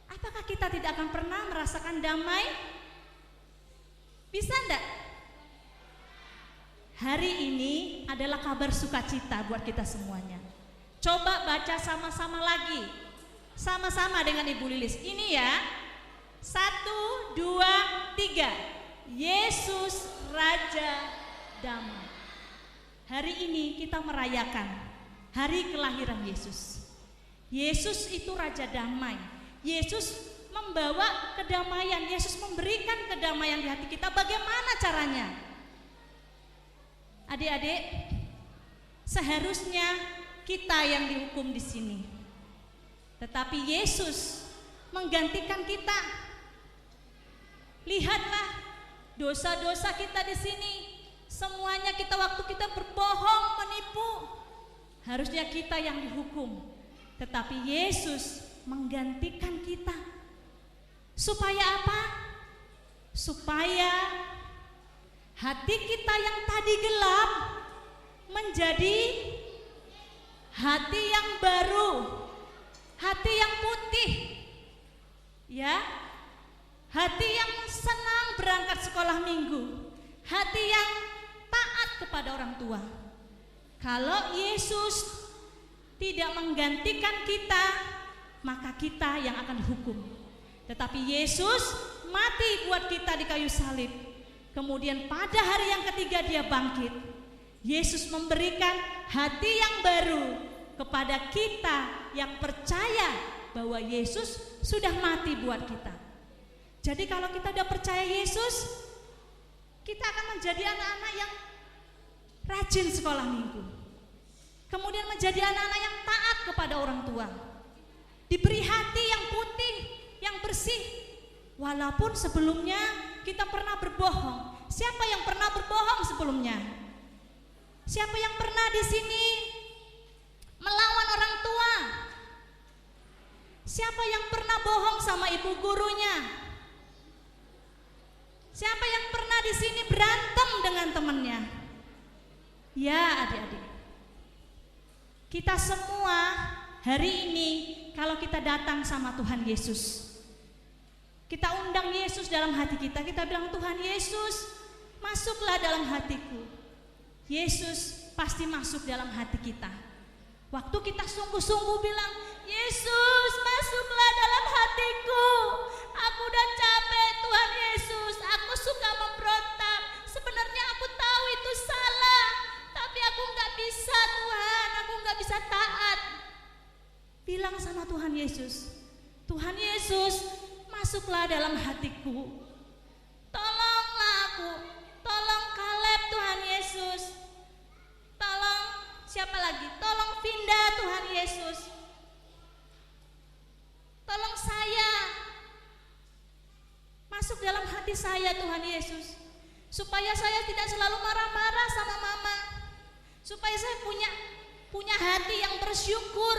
Apakah kita tidak akan pernah merasakan damai? Bisa enggak? Hari ini adalah kabar sukacita buat kita semuanya. Coba baca sama-sama lagi. Sama-sama dengan Ibu Lilis. Ini ya. 1, 2, 3. Yesus Raja Damai. Hari ini kita merayakan hari kelahiran Yesus. Yesus itu Raja Damai. Yesus membawa kedamaian. Yesus memberikan kedamaian di hati kita. Bagaimana caranya? Adik-adik, seharusnya kita yang dihukum di sini. Tetapi Yesus menggantikan kita. Lihatlah dosa-dosa kita di sini. Semuanya kita waktu kita berbohong, menipu. Harusnya kita yang dihukum. Tetapi Yesus menggantikan kita. Supaya apa? Supaya hati kita yang tadi gelap menjadi hati yang baru, hati yang putih, ya, hati yang senang berangkat sekolah minggu, hati yang taat kepada orang tua. Kalau Yesus tidak menggantikan kita, maka kita yang akan dihukum. Tetapi Yesus mati buat kita di kayu salib. Kemudian pada hari yang ketiga dia bangkit. Yesus memberikan hati yang baru kepada kita yang percaya bahwa Yesus sudah mati buat kita. Jadi kalau kita sudah percaya Yesus, kita akan menjadi anak-anak yang rajin sekolah minggu. Kemudian menjadi anak-anak yang taat kepada orang tua. Diberi hati yang putih, yang bersih. Walaupun sebelumnya kita pernah berbohong. Siapa yang pernah berbohong sebelumnya? Siapa yang pernah di sini melawan orang tua? Siapa yang pernah bohong sama ibu gurunya? Siapa yang pernah di sini berantem dengan temannya? Ya, adik-adik. Kita semua hari ini kalau kita datang sama Tuhan Yesus, kita undang Yesus dalam hati kita. Kita bilang, Tuhan Yesus, masuklah dalam hatiku. Yesus pasti masuk dalam hati kita. Waktu kita sungguh-sungguh bilang, Yesus masuklah dalam hatiku. Aku udah capek Tuhan Yesus. Aku suka memberontak. Sebenarnya aku tahu itu salah, tapi aku gak bisa Tuhan. Aku gak bisa taat. Bilang sama Tuhan Yesus, Tuhan Yesus, masuklah dalam hatiku. Tolonglah aku. Tolong Kaleb Tuhan Yesus. Tolong siapa lagi? Tolong Vinda Tuhan Yesus. Tolong saya. Masuk dalam hati saya Tuhan Yesus. Supaya saya tidak selalu marah-marah sama mama. Supaya saya punya hati yang bersyukur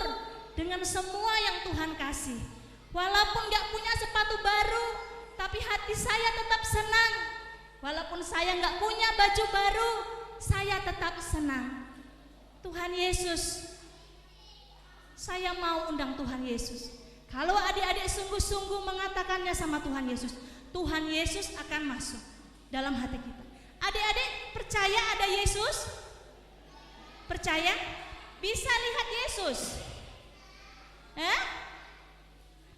dengan semua yang Tuhan kasih. Walaupun gak punya sepatu baru, tapi hati saya tetap senang. Walaupun saya gak punya baju baru, saya tetap senang. Tuhan Yesus, saya mau undang Tuhan Yesus. Kalau adik-adik sungguh-sungguh mengatakannya sama Tuhan Yesus, Tuhan Yesus akan masuk dalam hati kita. Adik-adik percaya ada Yesus? Percaya? Bisa lihat Yesus?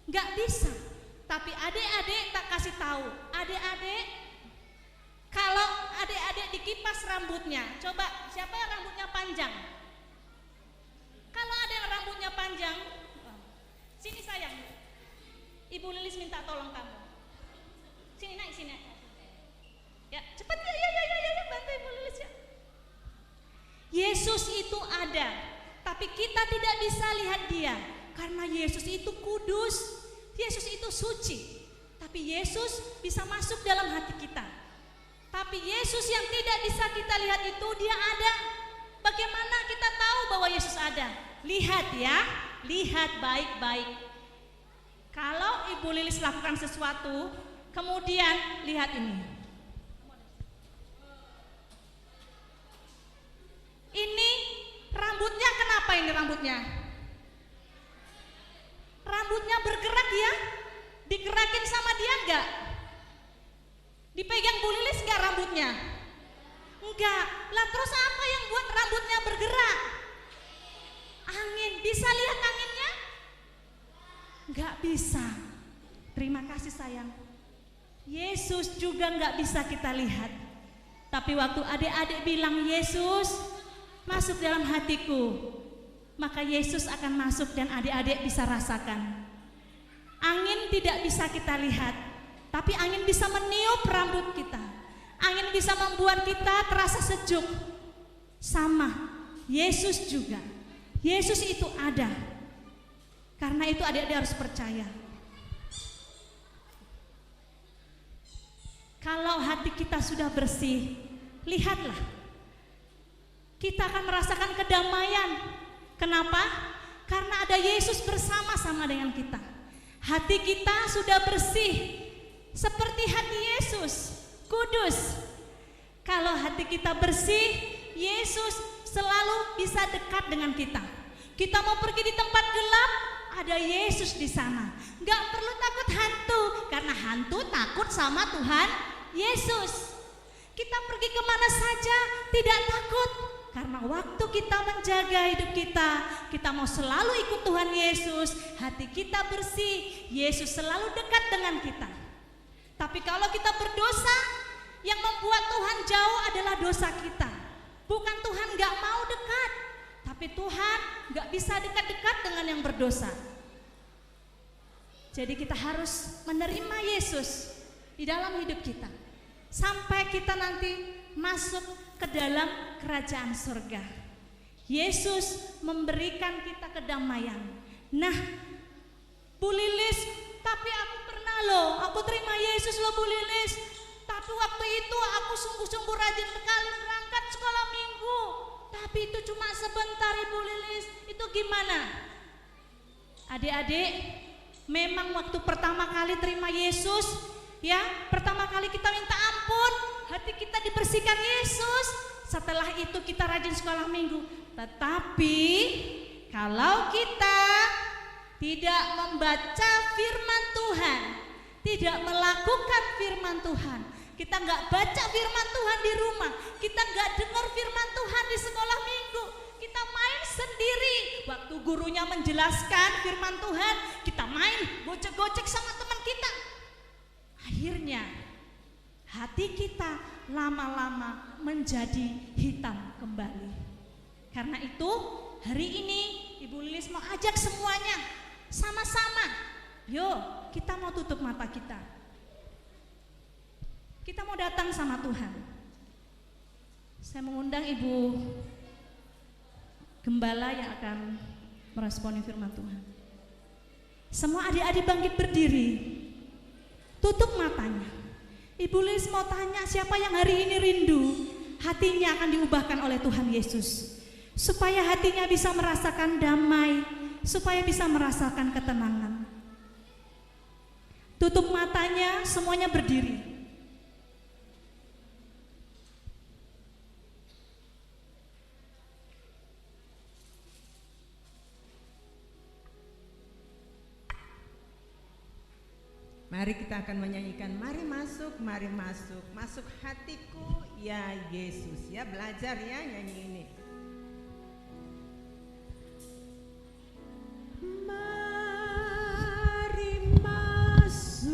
Gak bisa. Tapi adik-adik tak kasih tahu. Adik-adik, kalau adik-adik dikipas rambutnya, coba siapa yang rambutnya panjang? Kalau ada yang rambutnya panjang, sini sayang. Ibu Lilis minta tolong kamu. Sini naik, sini. Ya, cepat ya, bantu Ibu Lilis ya. Yesus Yesus itu ada, tapi kita tidak bisa lihat dia karena Yesus itu kudus, Yesus itu suci. Tapi Yesus bisa masuk dalam hati kita. Tapi Yesus yang tidak bisa kita lihat itu dia ada. Bagaimana kita tahu bahwa Yesus ada? Lihat ya, lihat baik-baik. Kalau Ibu Lilis lakukan sesuatu, kemudian lihat ini. Ini rambutnya, kenapa ini rambutnya? Rambutnya bergerak ya? Digerakin sama dia enggak? Dipegang Bu Lilis enggak rambutnya? Enggak. Lah terus apa yang buat rambutnya bergerak? Angin. Bisa lihat anginnya? Enggak bisa. Terima kasih sayang. Yesus juga enggak bisa kita lihat. Tapi waktu adik-adik bilang Yesus masuk dalam hatiku, maka Yesus akan masuk dan adik-adik bisa rasakan. Angin tidak bisa kita lihat, tapi angin bisa meniup rambut kita. Angin bisa membuat kita terasa sejuk. Sama, Yesus juga. Yesus itu ada. Karena itu adik-adik harus percaya. Kalau hati kita sudah bersih, lihatlah. Kita akan merasakan kedamaian. Kenapa? Karena ada Yesus bersama-sama dengan kita. Hati kita sudah bersih seperti hati Yesus, kudus. Kalau hati kita bersih, Yesus selalu bisa dekat dengan kita. Kita mau pergi di tempat gelap, ada Yesus di sana. Gak perlu takut hantu, karena hantu takut sama Tuhan Yesus. Kita pergi kemana saja tidak takut, karena waktu kita menjaga hidup kita mau selalu ikut Tuhan Yesus. Hati kita bersih, Yesus selalu dekat dengan kita. Tapi kalau kita berdosa, yang membuat Tuhan jauh adalah dosa kita. Bukan Tuhan gak mau dekat, tapi Tuhan gak bisa dekat-dekat dengan yang berdosa. Jadi kita harus menerima Yesus di dalam hidup kita, sampai kita nanti masuk ke dalam kerajaan surga. Yesus memberikan kita kedamaian. Nah, Bu Lilis, tapi aku pernah loh, aku terima Yesus loh Bu Lilis. Tapi waktu itu aku sungguh-sungguh rajin sekali berangkat sekolah minggu. Tapi itu cuma sebentar Ibu Lilis. Itu gimana? Adik-adik, memang waktu pertama kali terima Yesus, ya, pertama kali kita minta ampun, hati kita dibersihkan Yesus. Setelah itu kita rajin sekolah minggu. Tetapi kalau kita tidak membaca firman Tuhan, tidak melakukan firman Tuhan, kita nggak baca firman Tuhan di rumah, kita nggak dengar firman Tuhan di sekolah minggu, kita main sendiri. Waktu gurunya menjelaskan firman Tuhan, kita main gocek-gocek sama teman kita. Akhirnya hati kita lama-lama menjadi hitam kembali. Karena itu hari ini Ibu Lilis mau ajak semuanya sama-sama. Yuk kita mau tutup mata kita. Kita mau datang sama Tuhan. Saya mengundang Ibu Gembala yang akan meresponi firman Tuhan. Semua adik-adik bangkit berdiri. Tutup matanya. Ibu Lilis mau tanya, siapa yang hari ini rindu hatinya akan diubahkan oleh Tuhan Yesus, supaya hatinya bisa merasakan damai, supaya bisa merasakan ketenangan. Tutup matanya, semuanya berdiri. Mari kita akan menyanyikan mari masuk, masuk hatiku ya Yesus. Ya belajar ya nyanyi ini. Mari masuk,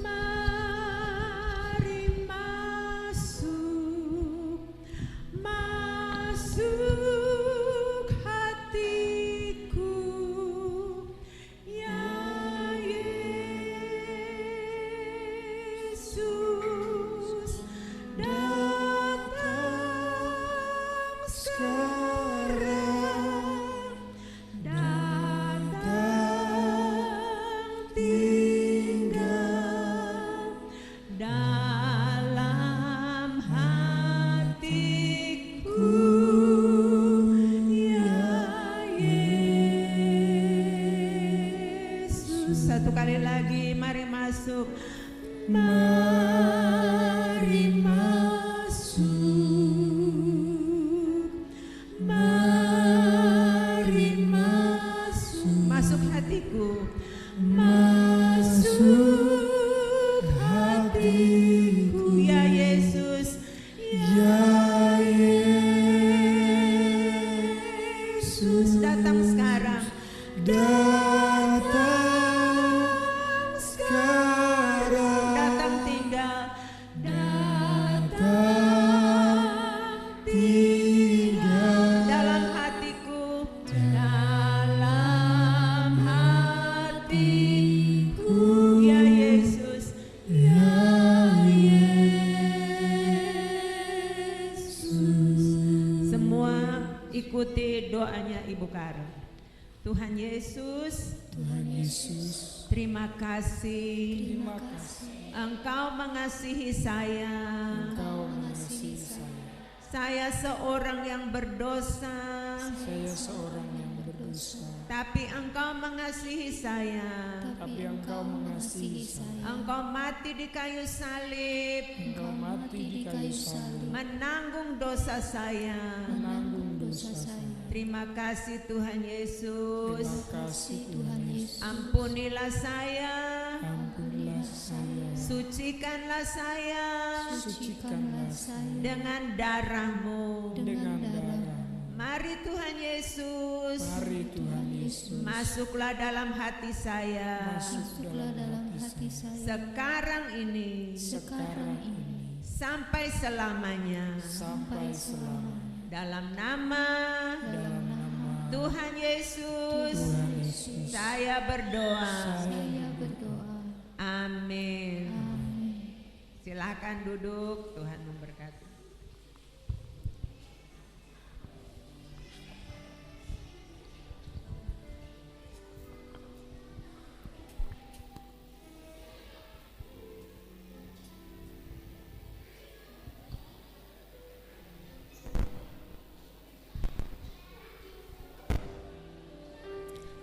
mari masuk, masuk hatiku ya Yesus, datang Mari masuk, mari masuk, masuk hatiku, masuk hatiku, ya Yesus, ya Yesus, datang sekarang, datang sekarang, datang tinggal, datang tinggal dalam hatiku, dalam hatiku, ya Yesus, ya Yesus. Semua ikuti doanya Ibu Karo. Tuhan Yesus, Tuhan Yesus, terima kasih terima kasih Engkau mengasihi saya. Engkau mengasihi saya. Saya seorang yang berdosa, Saya seorang yang berdosa, tapi Engkau mengasihi saya. tapi Engkau mengasihi saya. Engkau mati di kayu salib, Engkau mati di kayu salib, menanggung dosa saya. menanggung dosa saya. Terima kasih Tuhan Yesus. Terima kasih Tuhan Yesus. Ampunilah saya, Ampunilah saya, sucikanlah saya sucikanlah saya dengan darah-Mu. dengan darah-Mu. Mari Tuhan Yesus, Mari Tuhan Yesus, masuklah dalam hati saya. masuklah dalam hati saya. Sekarang ini Sekarang ini sampai selamanya. sampai selamanya. Dalam nama Dalam nama Tuhan Yesus, Tuhan Yesus, saya berdoa. saya berdoa. Amin. Silakan duduk, Tuhan memberkati.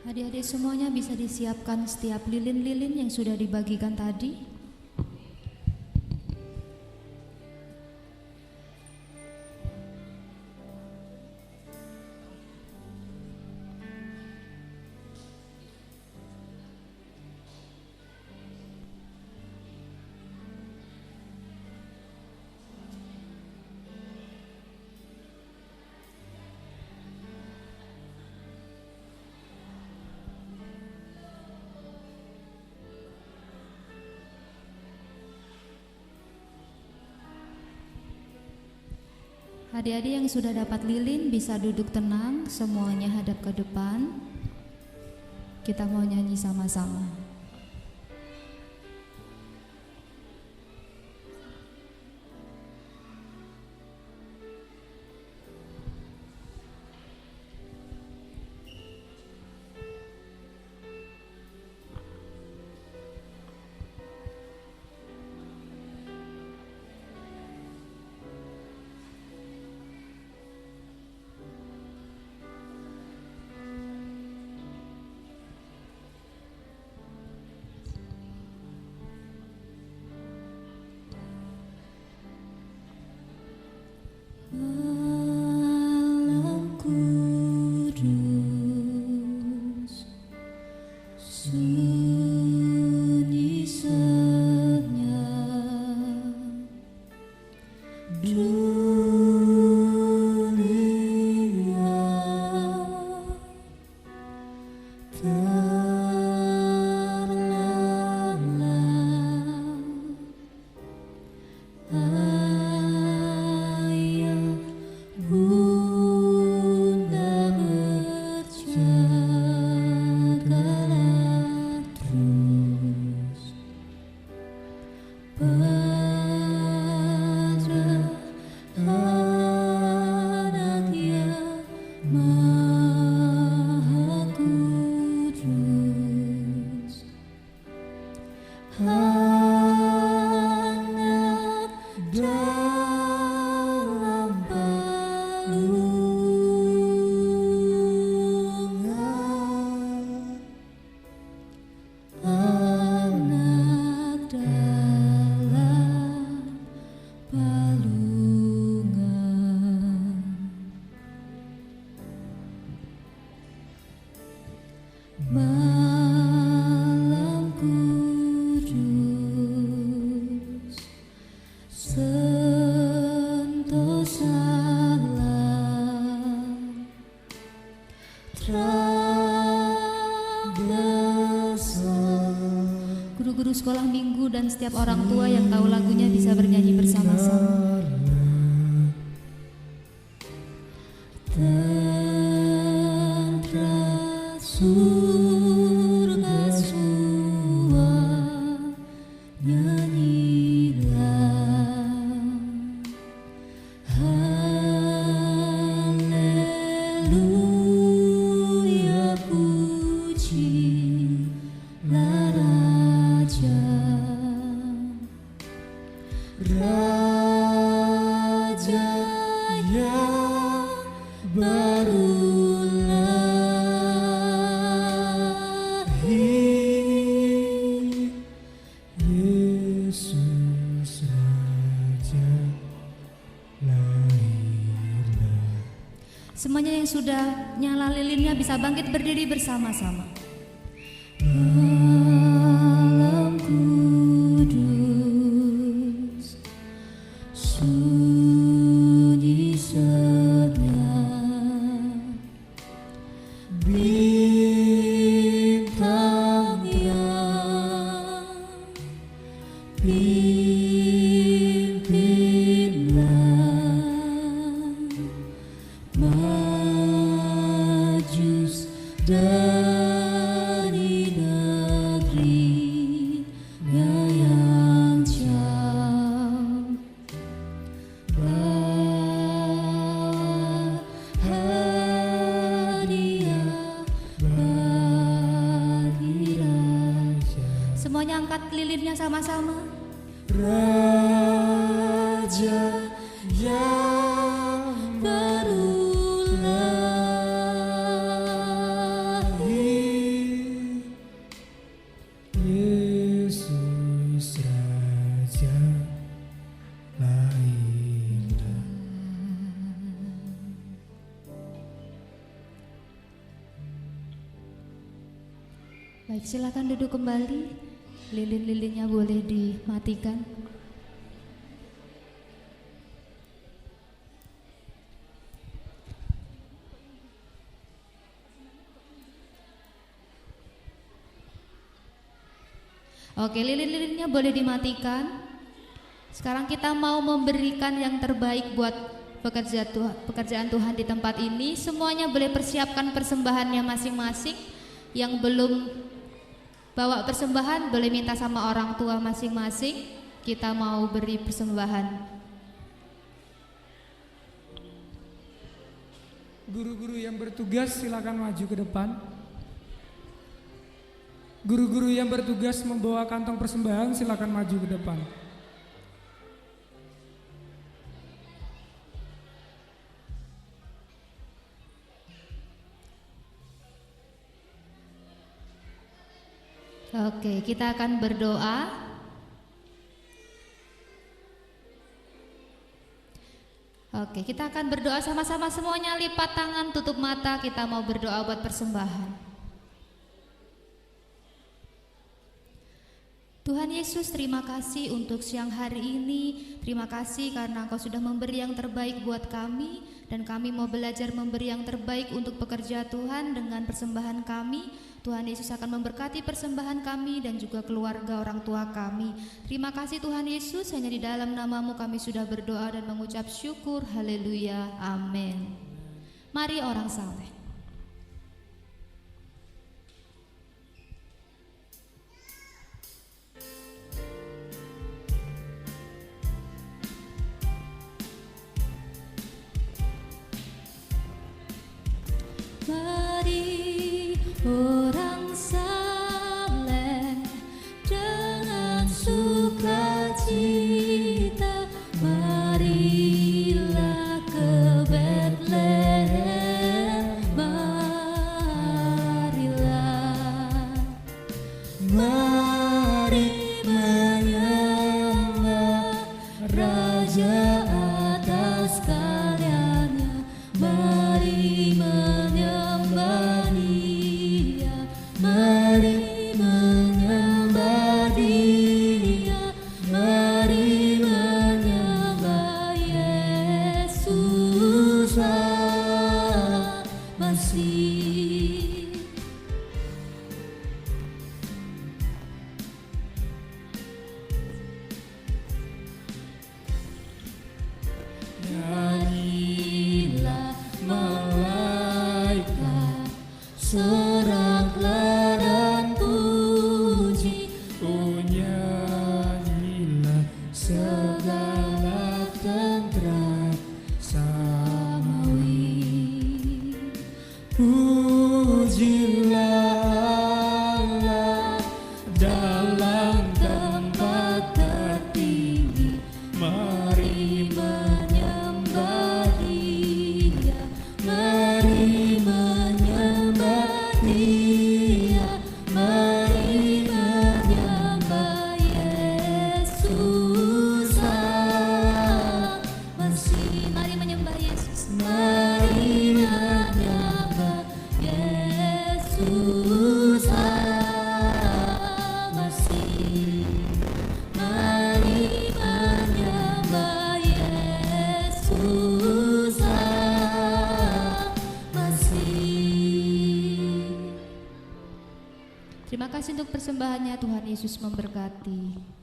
Adik-adik semuanya bisa disiapkan setiap lilin-lilin yang sudah dibagikan tadi. Adik-adik yang sudah dapat lilin bisa duduk tenang, semuanya hadap ke depan. Kita mau nyanyi sama-sama. sekolah minggu dan setiap orang tua yang tahu lagunya bisa bernyanyi bersama-sama. Tantra surga semua nyanyilah, haleluya, pujilah Raja, Raja yang baru lahir, Yesus Raja lahirlah. Semuanya yang sudah nyala lilinnya bisa bangkit berdiri bersama-sama. Alam kudus, sunyi senyap, bintang yang pimpinlah, majus dari negerinya yang jauh, hadiah bagi Raja. Semuanya angkat lilinnya sama-sama. Raja yang baru lahir, Yesus Raja lahirlah. Baik, silakan duduk kembali. Lilin-lilinnya boleh dimatikan. Oke, lilin-lilinnya boleh dimatikan. Sekarang kita mau memberikan yang terbaik buat pekerjaan Tuhan di tempat ini. Semuanya boleh persiapkan persembahannya masing-masing. Yang belum bawa persembahan boleh minta sama orang tua masing-masing. Kita mau beri persembahan. Guru-guru yang bertugas silakan maju ke depan. Guru-guru yang bertugas membawa kantong persembahan silakan maju ke depan. Oke, kita akan berdoa. Oke, kita akan berdoa sama-sama, semuanya lipat tangan, tutup mata. Kita mau berdoa buat persembahan. Tuhan Yesus, terima kasih untuk siang hari ini. Terima kasih karena Engkau sudah memberi yang terbaik buat kami, dan kami mau belajar memberi yang terbaik untuk pekerja Tuhan dengan persembahan kami. Tuhan Yesus akan memberkati persembahan kami dan juga keluarga orang tua kami. Terima kasih Tuhan Yesus, hanya di dalam nama-Mu kami sudah berdoa dan mengucap syukur. Haleluya, amin. Mari orang saleh. Mari orang saleh dengan sukacita, marilah ke Betlehem, marilah, mari menyembah Raja atas karyanya, mari menyembah Dia, Pujilah Allah dalam tempat tertinggi. Mari menyembah Dia, mari menyembah Dia, mari menyembah Yesus. Masih mari menyembah Yesus. Mari menyembah Yesus Masih. Mari menyembah Yesus Masih. Terima kasih untuk persembahannya. Tuhan Yesus memberkati.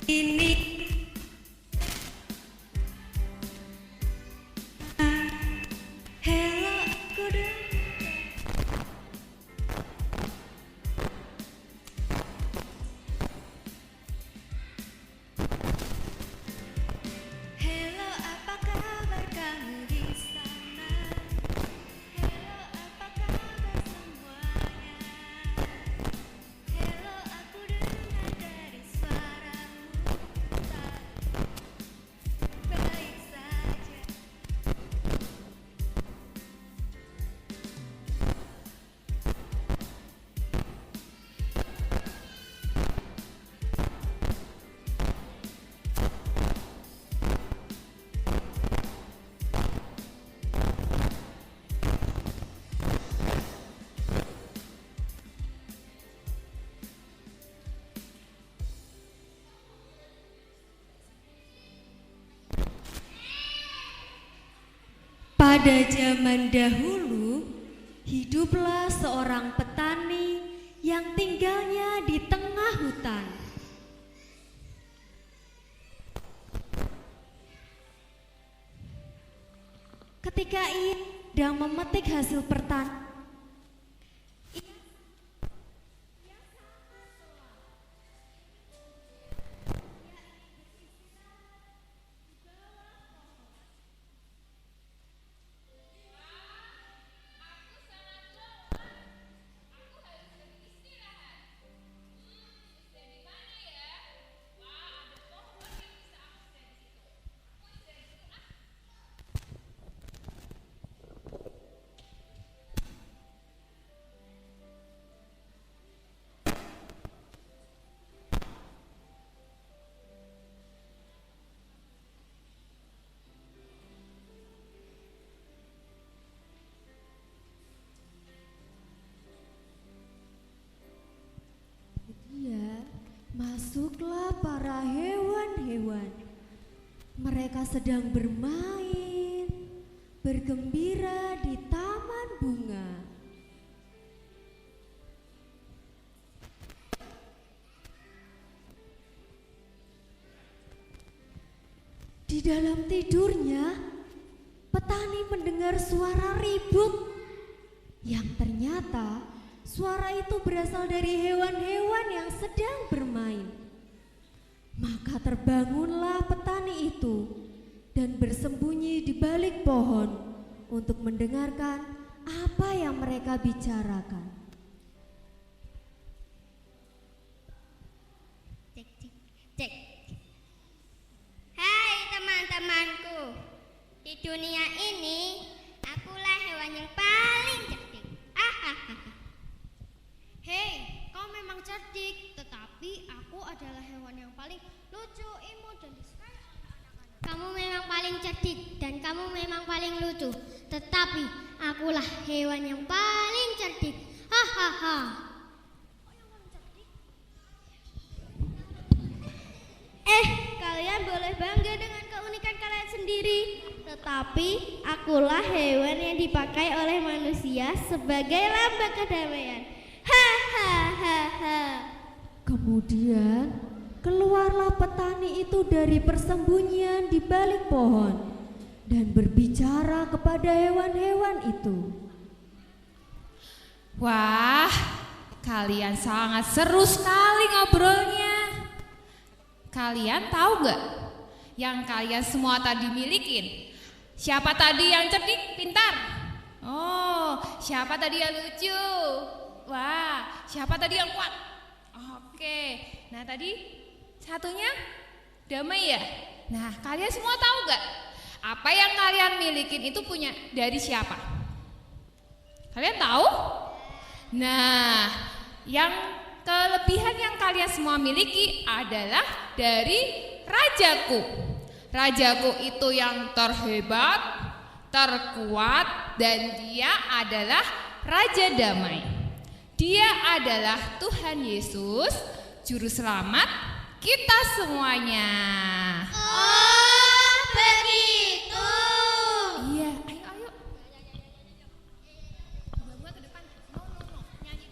Ini hello aku hello, apa kabar kamu di sana? Hello, apa kabar semuanya? Hello, aku dengar dari suaramu baik saja. Pada zaman dahulu, hiduplah seorang petani yang tinggalnya di tengah hutan. Ketika ia sedang memetik hasil pertanian, mereka sedang bermain, bergembira di taman bunga. Di dalam tidurnya, petani mendengar suara ribut yang ternyata suara itu berasal dari hewan-hewan yang sedang bermain. Maka terbangunlah petani itu dan bersembunyi di balik pohon untuk mendengarkan apa yang mereka bicarakan. Cek, cek, cek. Hai teman-temanku, di dunia ini akulah hewan yang paling cerdik. Hei, kau memang cerdik, tetapi aku adalah hewan yang paling lucu, imut, dan disukai oleh anak-anak. Kamu memang paling cerdik dan kamu memang paling lucu, tetapi akulah hewan yang paling cerdik. Hahaha. Kalian boleh bangga dengan keunikan kalian sendiri, tetapi akulah hewan yang dipakai oleh manusia sebagai lambang kedamaian. Hahaha. Kemudian keluarlah petani itu dari persembunyian di balik pohon dan berbicara kepada hewan-hewan itu. Wah, kalian sangat seru sekali ngobrolnya. Kalian tahu gak yang kalian semua tadi milikin? Siapa tadi yang cerdik, pintar? Oh, siapa tadi yang lucu? Wah, siapa tadi yang kuat? Oke, nah tadi satunya damai ya? Nah, kalian semua tahu gak? Apa yang kalian milikin itu punya dari siapa? Kalian tahu? Nah, yang kelebihan yang kalian semua miliki adalah dari rajaku. Rajaku itu yang terhebat, terkuat, dan dia adalah Raja Damai. Dia adalah Tuhan Yesus, Juru Selamat kita semuanya. Oh, begitu. Iya, ayo. Bawa ke depan. No, nyanyi.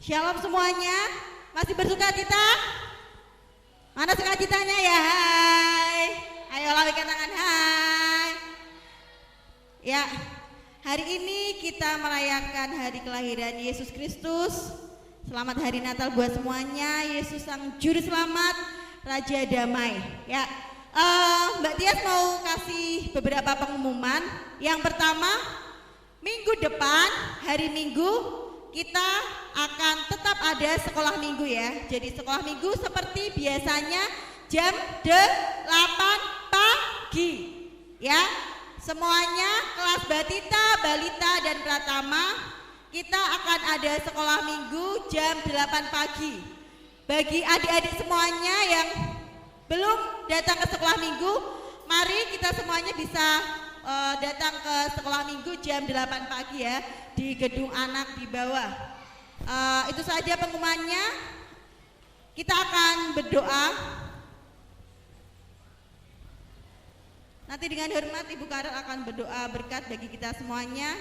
Shalom semuanya, masih bersuka cita? Mana sukacitanya ya? Hai, ayo lambaikan tangan, hai. Ya, hari ini kita merayakan hari kelahiran Yesus Kristus. Selamat hari Natal buat semuanya. Yesus Sang Juru Selamat, Raja Damai. Ya, Mbak Tias mau kasih beberapa pengumuman. Yang pertama, minggu depan, hari Minggu, kita akan tetap ada sekolah minggu ya. Jadi sekolah minggu seperti biasanya jam 8 pagi ya. Semuanya kelas Batita, Balita dan Pratama kita akan ada sekolah minggu jam 8 pagi. Bagi adik-adik semuanya yang belum datang ke sekolah minggu, mari kita semuanya bisa datang ke sekolah minggu jam 8 pagi ya di gedung anak di bawah. Itu saja pengumumannya. Kita akan berdoa. Nanti dengan hormat Ibu Karel akan berdoa berkat bagi kita semuanya.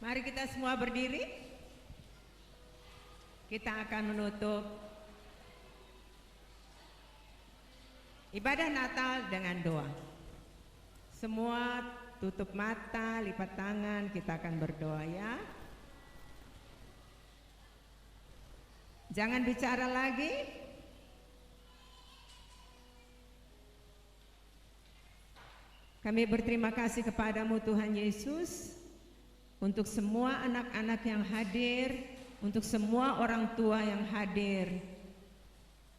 Mari kita semua berdiri. Kita akan menutup ibadah Natal dengan doa. Semua tutup mata, lipat tangan, kita akan berdoa ya. Jangan bicara lagi. Kami berterima kasih kepadamu Tuhan Yesus untuk semua anak-anak yang hadir, untuk semua orang tua yang hadir,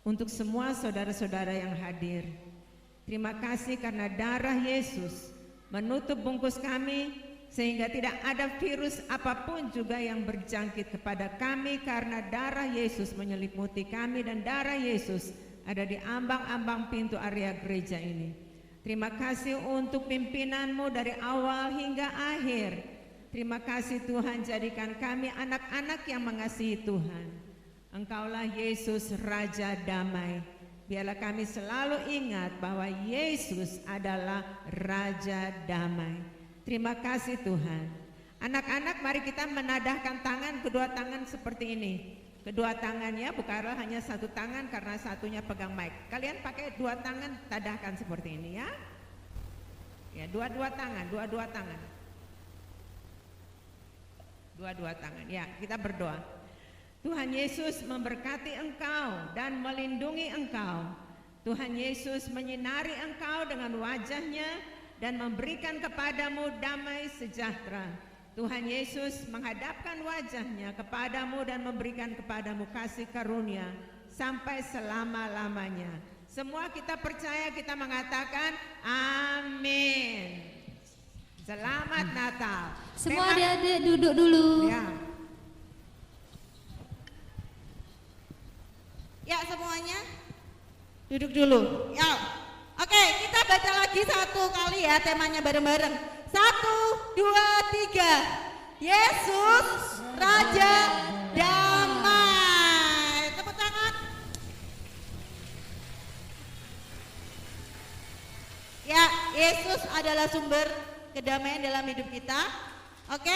untuk semua saudara-saudara yang hadir. Terima kasih karena darah Yesus menutup bungkus kami sehingga tidak ada virus apapun juga yang berjangkit kepada kami karena darah Yesus menyelimuti kami dan darah Yesus ada di ambang-ambang pintu area gereja ini. Terima kasih untuk pimpinanmu dari awal hingga akhir. Terima kasih Tuhan, jadikan kami anak-anak yang mengasihi Tuhan. Engkaulah Yesus Raja Damai. Biarlah kami selalu ingat bahwa Yesus adalah Raja Damai. Terima kasih Tuhan. Anak-anak, mari kita menadahkan tangan, kedua tangan seperti ini. Kedua tangannya, bukanlah hanya satu tangan karena satunya pegang mic. Kalian pakai dua tangan, tadahkan seperti ini ya. Ya, dua-dua tangan, dua-dua tangan. Dua-dua tangan. Ya, kita berdoa. Tuhan Yesus memberkati engkau dan melindungi engkau. Tuhan Yesus menyinari engkau dengan wajahnya dan memberikan kepadamu damai sejahtera. Tuhan Yesus menghadapkan wajahnya kepadamu dan memberikan kepadamu kasih karunia sampai selama-lamanya. Semua kita percaya, kita mengatakan amin. Selamat Natal. Semua adik-adik duduk dulu. Ya. Ya, semuanya duduk dulu. Ya. Oke, kita baca lagi satu kali ya temanya bareng-bareng. 1, 2, 3. Yesus Raja Damai. Tepuk tangan. Ya, Yesus adalah sumber kedamaian dalam hidup kita. Oke,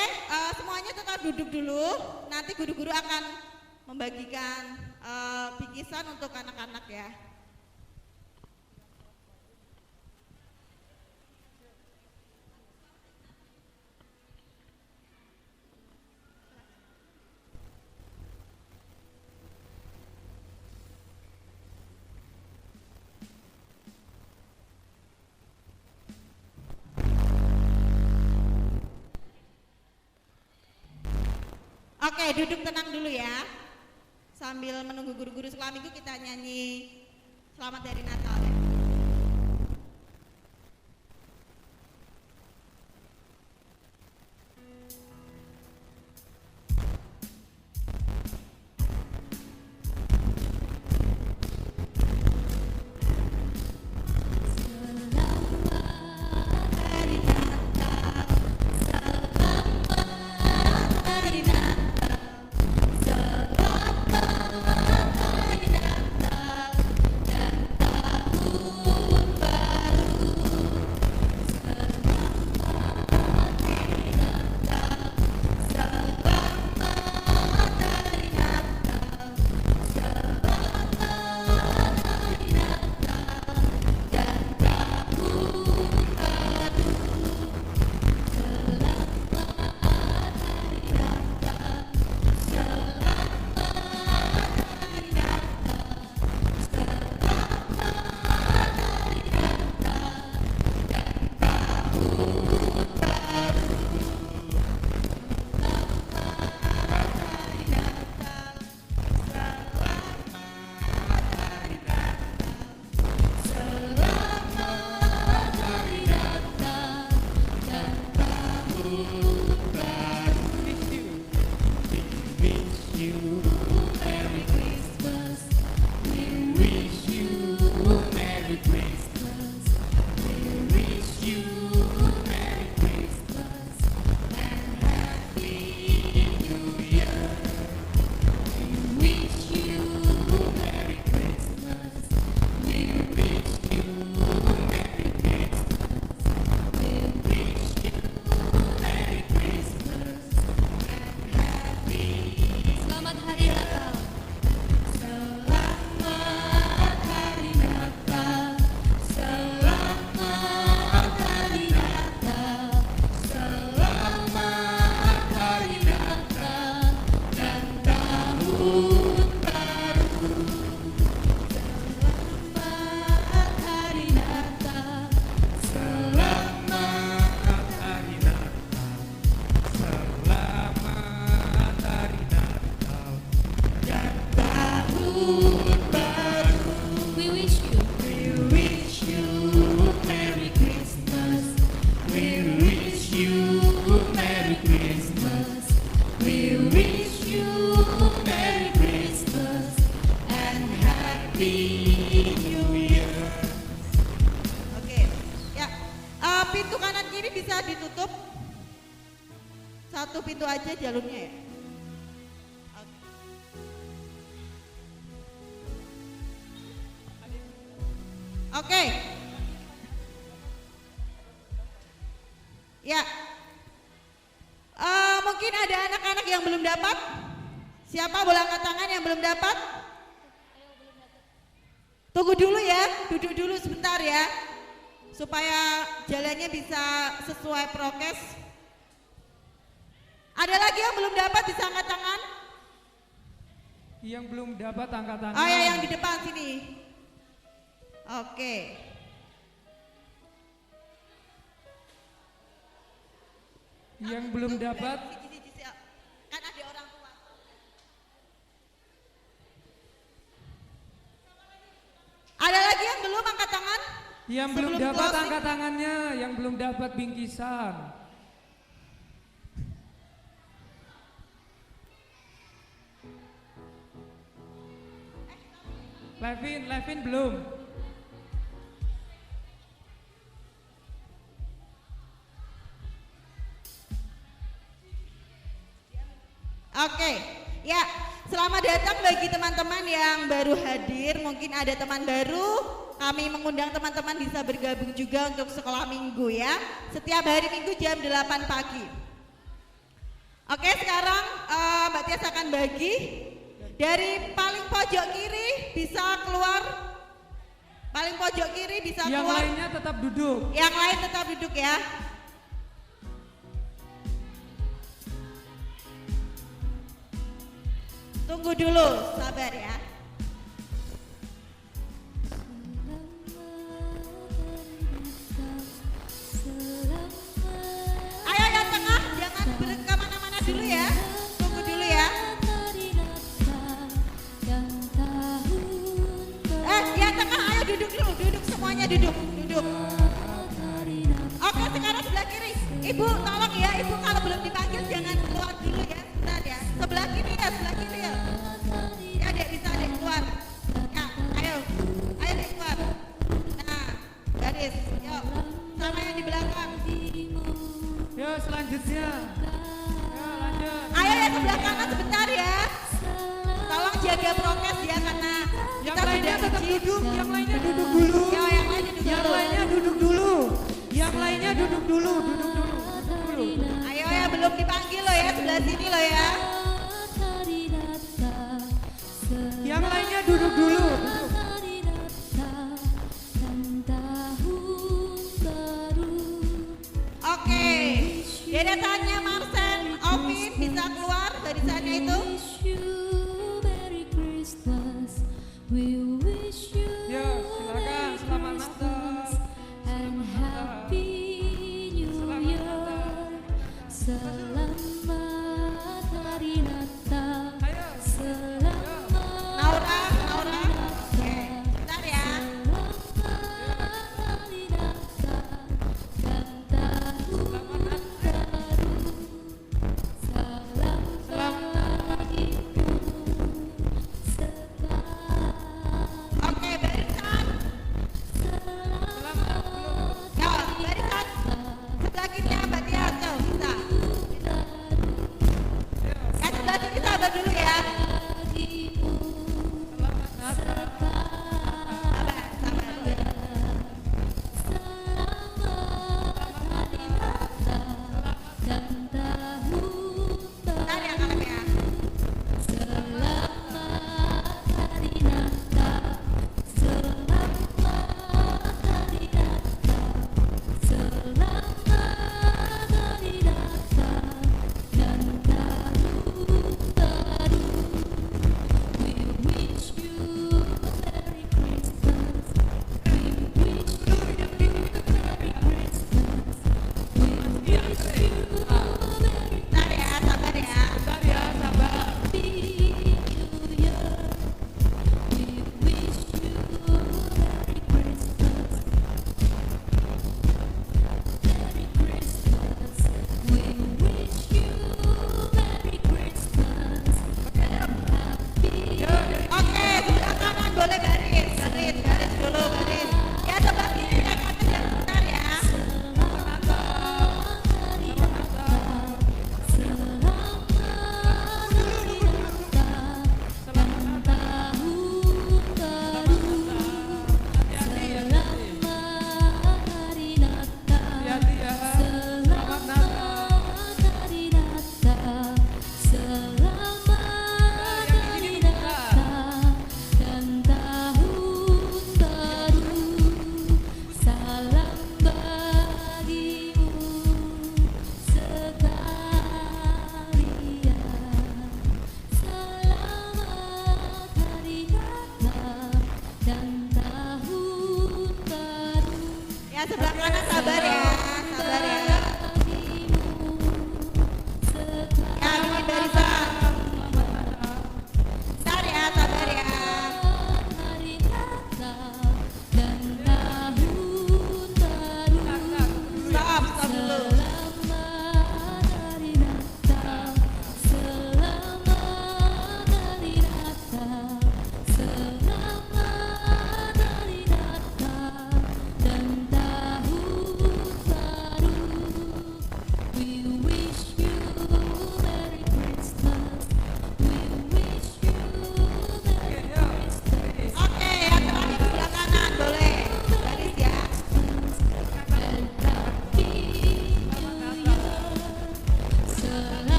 semuanya tetap duduk dulu. Nanti guru-guru akan membagikan bingkisan untuk anak-anak ya. Oke, duduk tenang dulu ya. Sambil menunggu guru-guru sekolah minggu kita nyanyi Selamat Hari Natal ya. Selamat Pintu kanan kiri bisa ditutup. Satu pintu aja jalurnya ya. Oke. Ya. Mungkin ada anak-anak yang belum dapat. Siapa boleh angkat tangan yang belum dapat? Tunggu dulu ya, duduk dulu sebentar ya. Supaya jalannya bisa sesuai prokes. Ada lagi yang belum dapat bisa angkat tangan? Yang belum dapat angkat tangan. Oh ya, yang di depan sini. Oke. Yang belum dapat. Kan ada orang tua. Ada lagi yang belum angkat tangan? Yang belum dapat angkat tangannya, yang belum dapat bingkisan. Levin belum. Oke, ya selamat datang bagi teman-teman yang baru hadir. Mungkin ada teman baru, kami mengundang teman-teman bisa bergabung juga untuk sekolah minggu ya. Setiap hari minggu jam 8 pagi. Oke, sekarang Mbak Tias akan bagi. Dari paling pojok kiri bisa keluar. Paling pojok kiri bisa keluar. Yang lainnya tetap duduk. Yang lain tetap duduk ya. Tunggu dulu, sabar ya. Ayo yang tengah, jangan kemana-mana dulu ya. Tunggu dulu ya. Yang tengah ayo duduk dulu, duduk semuanya duduk. Oke, sekarang sebelah kiri. Ibu tolong ya, ibu kalau belum dipanggil jangan keluar dulu ya. Sebentar ya. Sebelah kiri ya. Ya dek, bisa dek keluar. Ya, ayo dek keluar. Nah, garis, yuk. Sama yang di belakang. Ya selanjutnya. Ya lanjut. Ayo ya sebelah kanan sebentar ya. Tolong jaga prokes ya karena yang lainnya tetap duduk, yang lainnya duduk dulu. Yang lainnya duduk dulu. Ayo ya, belum dipanggil loh ya, sebelah sini loh ya. Yang lainnya duduk dulu. Oke, deretannya Marcel, Opin bisa keluar barisannya itu. Ya, silakan, selamat Natal. Selamat hari Natal. Naura. Oke, bentar ya.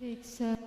siksa